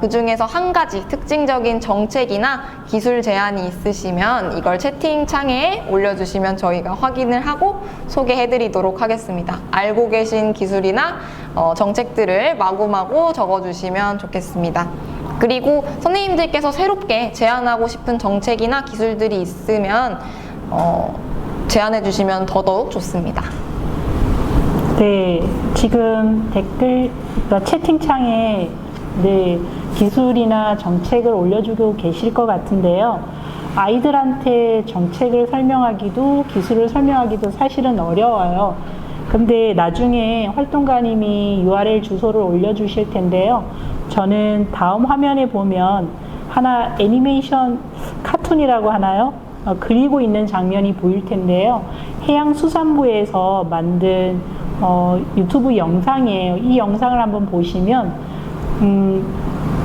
그 중에서 한 가지 특징적인 정책이나 기술 제안이 있으시면 이걸 채팅창에 올려주시면 저희가 확인을 하고 소개해드리도록 하겠습니다. 알고 계신 기술이나 정책들을 마구마구 적어주시면 좋겠습니다. 그리고 선생님들께서 새롭게 제안하고 싶은 정책이나 기술들이 있으면 제안해 주시면 더더욱 좋습니다. 네, 지금 그러니까 채팅창에 기술이나 정책을 올려주고 계실 것 같은데요. 아이들한테 정책을 설명하기도 기술을 설명하기도 사실은 어려워요. 근데 나중에 활동가님이 URL 주소를 올려주실 텐데요. 저는 다음 화면에 보면 하나 애니메이션 카툰이라고 하나요? 그리고 있는 장면이 보일 텐데요. 해양수산부에서 만든 유튜브 영상이에요. 이 영상을 한번 보시면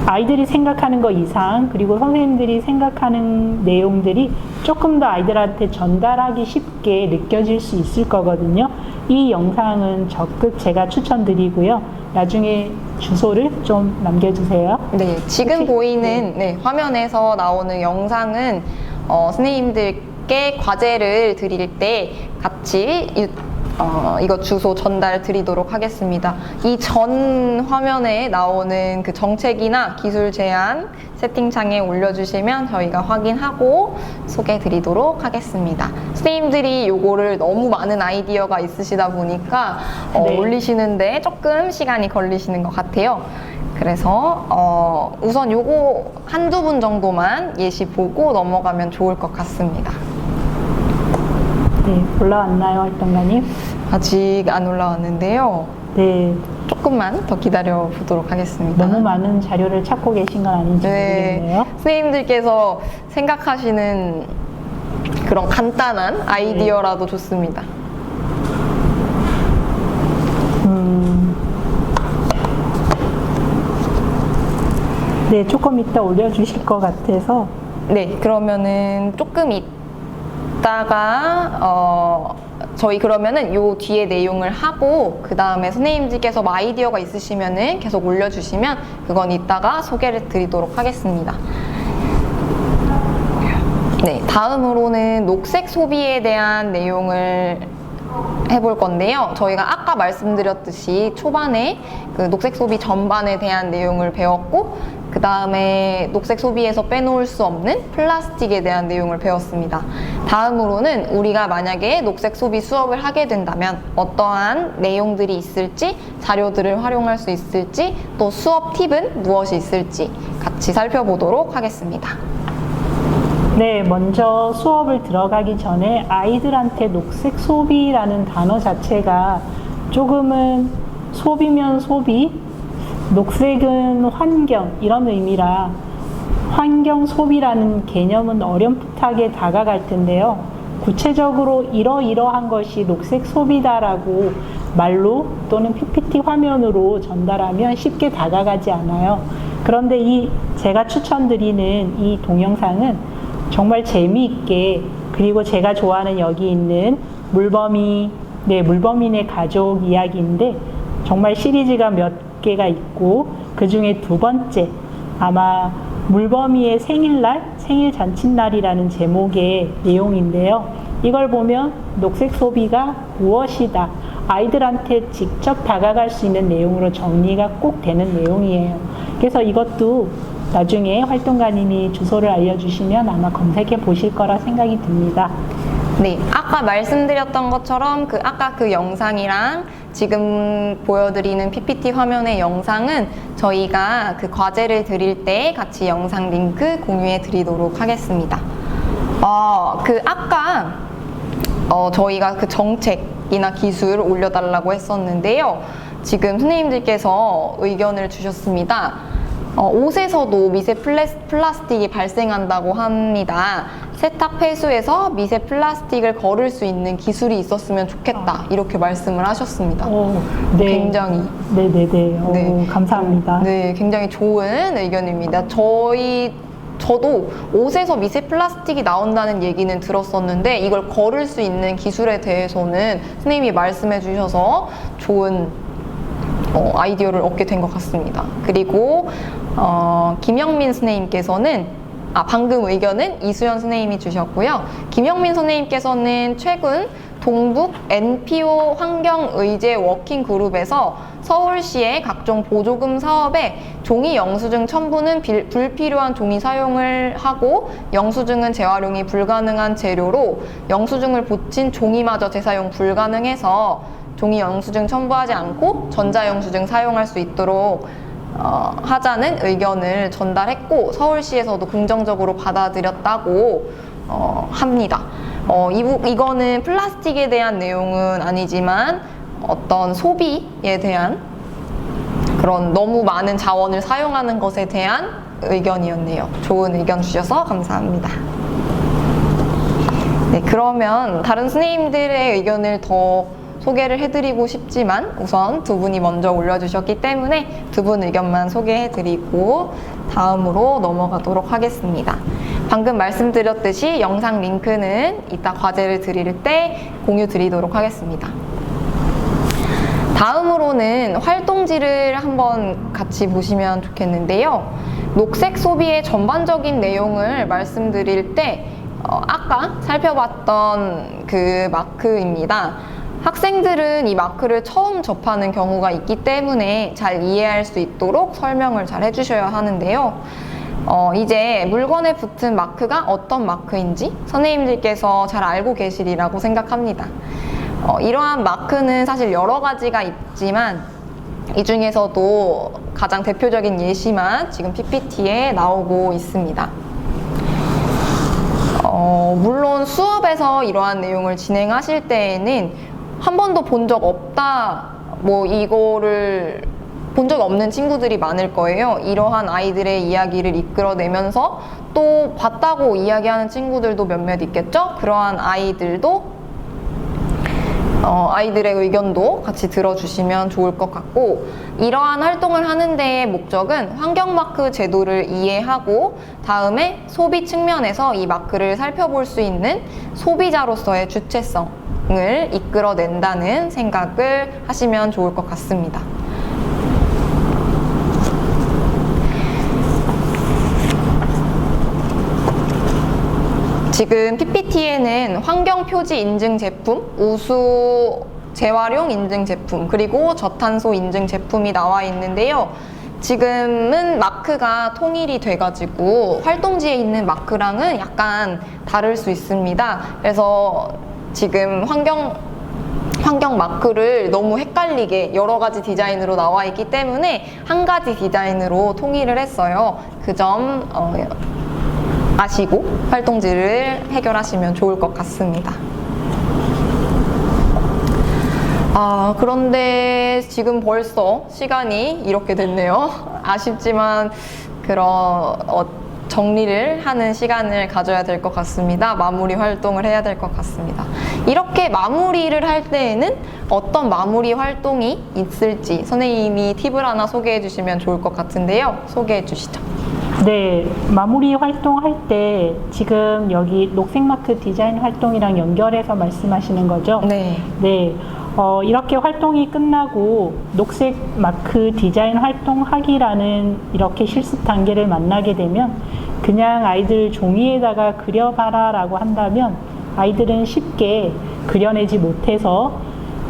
아이들이 생각하는 것 이상 그리고 선생님들이 생각하는 내용들이 조금 더 아이들한테 전달하기 쉽게 느껴질 수 있을 거거든요. 이 영상은 적극 제가 추천드리고요. 나중에 주소를 좀 남겨주세요. 네, 지금 보이는 화면에서 나오는 영상은 선생님들께 과제를 드릴 때 같이 이거 주소 전달 드리도록 하겠습니다. 이 전 화면에 나오는 그 정책이나 기술 제안 채팅창에 올려주시면 저희가 확인하고 소개해 드리도록 하겠습니다. 선생님들이 요거를 너무 많은 아이디어가 있으시다 보니까 올리시는데 조금 시간이 걸리시는 것 같아요. 그래서 우선 요거 한두 분 정도만 예시 보고 넘어가면 좋을 것 같습니다. 네, 올라왔나요, 활동가님? 아직 안 올라왔는데요. 네. 조금만 더 기다려 보도록 하겠습니다. 너무 많은 자료를 찾고 계신 건 아닌지 모르겠네요. 선생님들께서 생각하시는 그런 간단한 아이디어라도 좋습니다. 네, 조금 이따 올려주실 것 같아서. 네, 그러면은 조금 이따가 저희 그러면은 요 뒤에 내용을 하고 그 다음에 선생님들께서 아이디어가 있으시면은 계속 올려주시면 그건 이따가 소개를 드리도록 하겠습니다. 네, 다음으로는 녹색 소비에 대한 내용을 해볼 건데요. 저희가 아까 말씀드렸듯이 초반에 그 녹색 소비 전반에 대한 내용을 배웠고 그 다음에 녹색 소비에서 빼놓을 수 없는 플라스틱에 대한 내용을 배웠습니다. 다음으로는 우리가 만약에 녹색 소비 수업을 하게 된다면 어떠한 내용들이 있을지, 자료들을 활용할 수 있을지, 또 수업 팁은 무엇이 있을지 같이 살펴보도록 하겠습니다. 네, 먼저 수업을 들어가기 전에 아이들한테 녹색 소비라는 단어 자체가 조금은 소비면 소비, 녹색은 환경 이런 의미라 환경 소비라는 개념은 어렴풋하게 다가갈 텐데요. 구체적으로 이러이러한 것이 녹색 소비다라고 말로 또는 PPT 화면으로 전달하면 쉽게 다가가지 않아요. 그런데 제가 추천드리는 이 동영상은 정말 재미있게 그리고 제가 좋아하는 여기 있는 물범이네 가족 이야기인데 정말 시리즈가 몇 개가 있고 그 중에 두 번째 아마 물범이의 생일 잔칫날이라는 제목의 내용인데요. 이걸 보면 녹색 소비가 무엇이다. 아이들한테 직접 다가갈 수 있는 내용으로 정리가 꼭 되는 내용이에요. 그래서 이것도 나중에 활동가님이 주소를 알려주시면 아마 검색해 보실 거라 생각이 듭니다. 네, 아까 말씀드렸던 것처럼 아까 그 영상이랑 지금 보여드리는 PPT 화면의 영상은 저희가 그 과제를 드릴 때 같이 영상 링크 공유해 드리도록 하겠습니다. 아까 저희가 그 정책이나 기술 올려달라고 했었는데요. 지금 선생님들께서 의견을 주셨습니다. 옷에서도 미세 플라스틱이 발생한다고 합니다. 세탁 폐수에서 미세 플라스틱을 거를 수 있는 기술이 있었으면 좋겠다. 이렇게 말씀을 하셨습니다. 네. 굉장히. 네네네. 네. 감사합니다. 네, 굉장히 좋은 의견입니다. 저도 옷에서 미세 플라스틱이 나온다는 얘기는 들었었는데 이걸 거를 수 있는 기술에 대해서는 선생님이 말씀해 주셔서 좋은 아이디어를 얻게 된 것 같습니다. 그리고 김영민 선생님께서는 방금 의견은 이수연 선생님이 주셨고요. 김영민 선생님께서는 최근 동북 NPO 환경의제 워킹그룹에서 서울시의 각종 보조금 사업에 종이 영수증 첨부는 불필요한 종이 사용을 하고 영수증은 재활용이 불가능한 재료로 영수증을 붙인 종이마저 재사용 불가능해서 종이 영수증 첨부하지 않고 전자영수증 사용할 수 있도록 하자는 의견을 전달했고 서울시에서도 긍정적으로 받아들였다고 합니다. 이거는 플라스틱에 대한 내용은 아니지만 어떤 소비에 대한 그런 너무 많은 자원을 사용하는 것에 대한 의견이었네요. 좋은 의견 주셔서 감사합니다. 네, 그러면 다른 선생님들의 의견을 더 소개를 해드리고 싶지만 우선 두 분이 먼저 올려주셨기 때문에 두 분 의견만 소개해드리고 다음으로 넘어가도록 하겠습니다. 방금 말씀드렸듯이 영상 링크는 이따 과제를 드릴 때 공유 드리도록 하겠습니다. 다음으로는 활동지를 한번 같이 보시면 좋겠는데요. 녹색 소비의 전반적인 내용을 말씀드릴 때 아까 살펴봤던 그 마크입니다. 학생들은 이 마크를 처음 접하는 경우가 있기 때문에 잘 이해할 수 있도록 설명을 잘 해주셔야 하는데요. 이제 물건에 붙은 마크가 어떤 마크인지 선생님들께서 잘 알고 계시리라고 생각합니다. 이러한 마크는 사실 여러 가지가 있지만 이 중에서도 가장 대표적인 예시만 지금 PPT에 나오고 있습니다. 물론 수업에서 이러한 내용을 진행하실 때에는 한 번도 본 적 없다, 이거를 본 적 없는 친구들이 많을 거예요. 이러한 아이들의 이야기를 이끌어내면서 또 봤다고 이야기하는 친구들도 몇몇 있겠죠? 그러한 아이들의 의견도 같이 들어주시면 좋을 것 같고, 이러한 활동을 하는 데의 목적은 환경마크 제도를 이해하고 다음에 소비 측면에서 이 마크를 살펴볼 수 있는 소비자로서의 주체성을 이끌어낸다는 생각을 하시면 좋을 것 같습니다. 지금 PPT에는 환경표지 인증 제품, 우수 재활용 인증 제품, 그리고 저탄소 인증 제품이 나와 있는데요. 지금은 마크가 통일이 돼가지고 활동지에 있는 마크랑은 약간 다를 수 있습니다. 그래서 지금 환경 마크를 너무 헷갈리게 여러 가지 디자인으로 나와 있기 때문에 한 가지 디자인으로 통일을 했어요. 그 점 아시고 활동지를 해결하시면 좋을 것 같습니다. 그런데 지금 벌써 시간이 이렇게 됐네요. 아쉽지만 정리를 하는 시간을 가져야 될 것 같습니다. 마무리 활동을 해야 될 것 같습니다. 이렇게 마무리를 할 때에는 어떤 마무리 활동이 있을지 선생님이 팁을 하나 소개해 주시면 좋을 것 같은데요. 소개해 주시죠. 네, 마무리 활동할 때 지금 여기 녹색 마크 디자인 활동이랑 연결해서 말씀하시는 거죠? 네. 네. 이렇게 활동이 끝나고 녹색 마크 디자인 활동하기라는 이렇게 실습 단계를 만나게 되면 그냥 아이들 종이에다가 그려봐라 라고 한다면 아이들은 쉽게 그려내지 못해서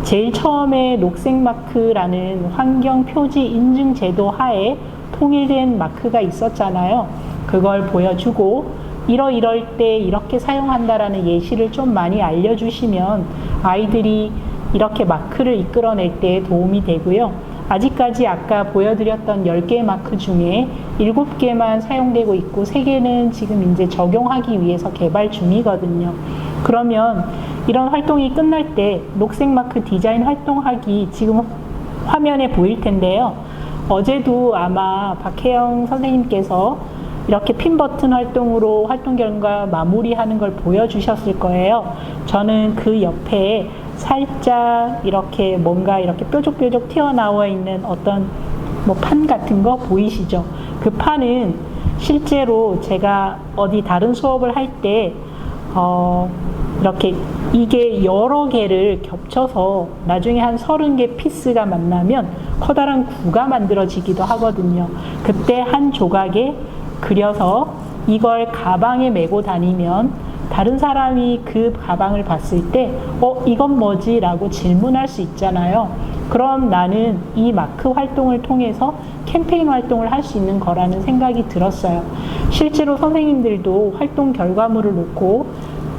제일 처음에 녹색마크라는 환경표지 인증 제도 하에 통일된 마크가 있었잖아요. 그걸 보여주고 이럴 때 이렇게 사용한다라는 예시를 좀 많이 알려주시면 아이들이 이렇게 마크를 이끌어낼 때 도움이 되고요. 아직까지 아까 보여드렸던 10개의 마크 중에 7개만 사용되고 있고 3개는 지금 이제 적용하기 위해서 개발 중이거든요. 그러면 이런 활동이 끝날 때 녹색 마크 디자인 활동하기 지금 화면에 보일 텐데요. 어제도 아마 박혜영 선생님께서 이렇게 핀 버튼 활동으로 활동 결과 마무리하는 걸 보여주셨을 거예요. 저는 그 옆에 살짝 이렇게 뭔가 이렇게 뾰족뾰족 튀어나와 있는 어떤 뭐 판 같은 거 보이시죠? 그 판은 실제로 제가 어디 다른 수업을 할 때 이렇게 이게 여러 개를 겹쳐서 나중에 한 30개 피스가 만나면 커다란 구가 만들어지기도 하거든요. 그때 한 조각에 그려서 이걸 가방에 메고 다니면 다른 사람이 그 가방을 봤을 때 이건 뭐지? 라고 질문할 수 있잖아요. 그럼 나는 이 마크 활동을 통해서 캠페인 활동을 할 수 있는 거라는 생각이 들었어요. 실제로 선생님들도 활동 결과물을 놓고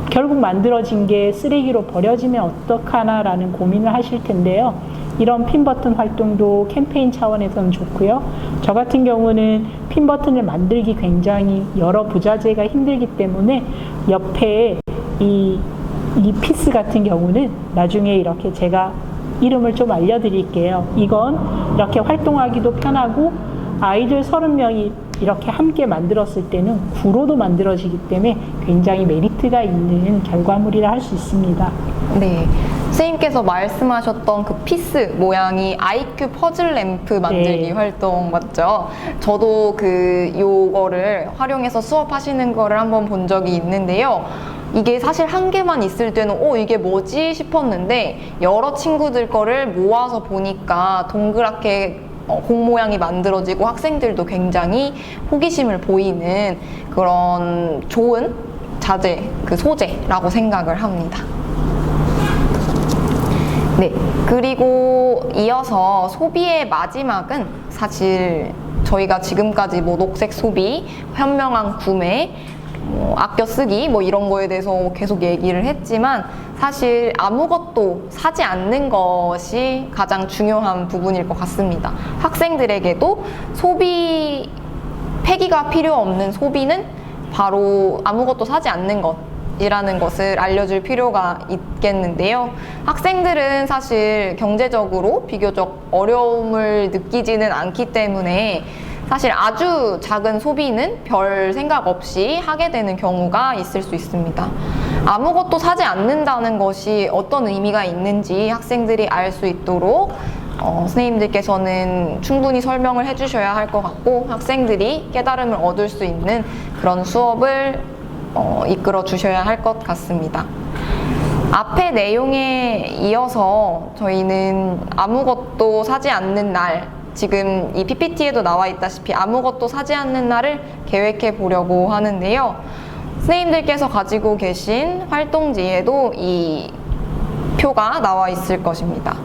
결국 만들어진 게 쓰레기로 버려지면 어떡하나라는 고민을 하실 텐데요. 이런 핀 버튼 활동도 캠페인 차원에서는 좋고요. 저 같은 경우는 핀 버튼을 만들기 굉장히 여러 부자재가 힘들기 때문에 옆에 이 피스 같은 경우는 나중에 이렇게 제가 이름을 좀 알려드릴게요. 이건 이렇게 활동하기도 편하고 아이들 30명이 이렇게 함께 만들었을 때는 구로도 만들어지기 때문에 굉장히 메리트가 있는 결과물이라 할 수 있습니다. 네. 선생님께서 말씀하셨던 그 피스 모양이 IQ 퍼즐 램프 만들기 네. 활동 맞죠? 저도 요거를 활용해서 수업하시는 거를 한번 본 적이 있는데요. 이게 사실 한 개만 있을 때는 이게 뭐지 싶었는데 여러 친구들 거를 모아서 보니까 동그랗게 공 모양이 만들어지고 학생들도 굉장히 호기심을 보이는 그런 좋은 자재, 소재라고 생각을 합니다. 네, 그리고 이어서 소비의 마지막은 사실 저희가 지금까지 녹색 소비, 현명한 구매, 아껴 쓰기 이런 거에 대해서 계속 얘기를 했지만 사실 아무것도 사지 않는 것이 가장 중요한 부분일 것 같습니다. 학생들에게도 폐기가 필요 없는 소비는 바로 아무것도 사지 않는 것이라는 것을 알려줄 필요가 있겠는데요. 학생들은 사실 경제적으로 비교적 어려움을 느끼지는 않기 때문에 사실 아주 작은 소비는 별 생각 없이 하게 되는 경우가 있을 수 있습니다. 아무것도 사지 않는다는 것이 어떤 의미가 있는지 학생들이 알 수 있도록 선생님들께서는 충분히 설명을 해주셔야 할 것 같고 학생들이 깨달음을 얻을 수 있는 그런 수업을 이끌어 주셔야 할 것 같습니다. 앞의 내용에 이어서 저희는 아무것도 사지 않는 날, 지금 이 PPT에도 나와 있다시피 아무것도 사지 않는 날을 계획해 보려고 하는데요. 선생님들께서 가지고 계신 활동지에도 이 표가 나와 있을 것입니다.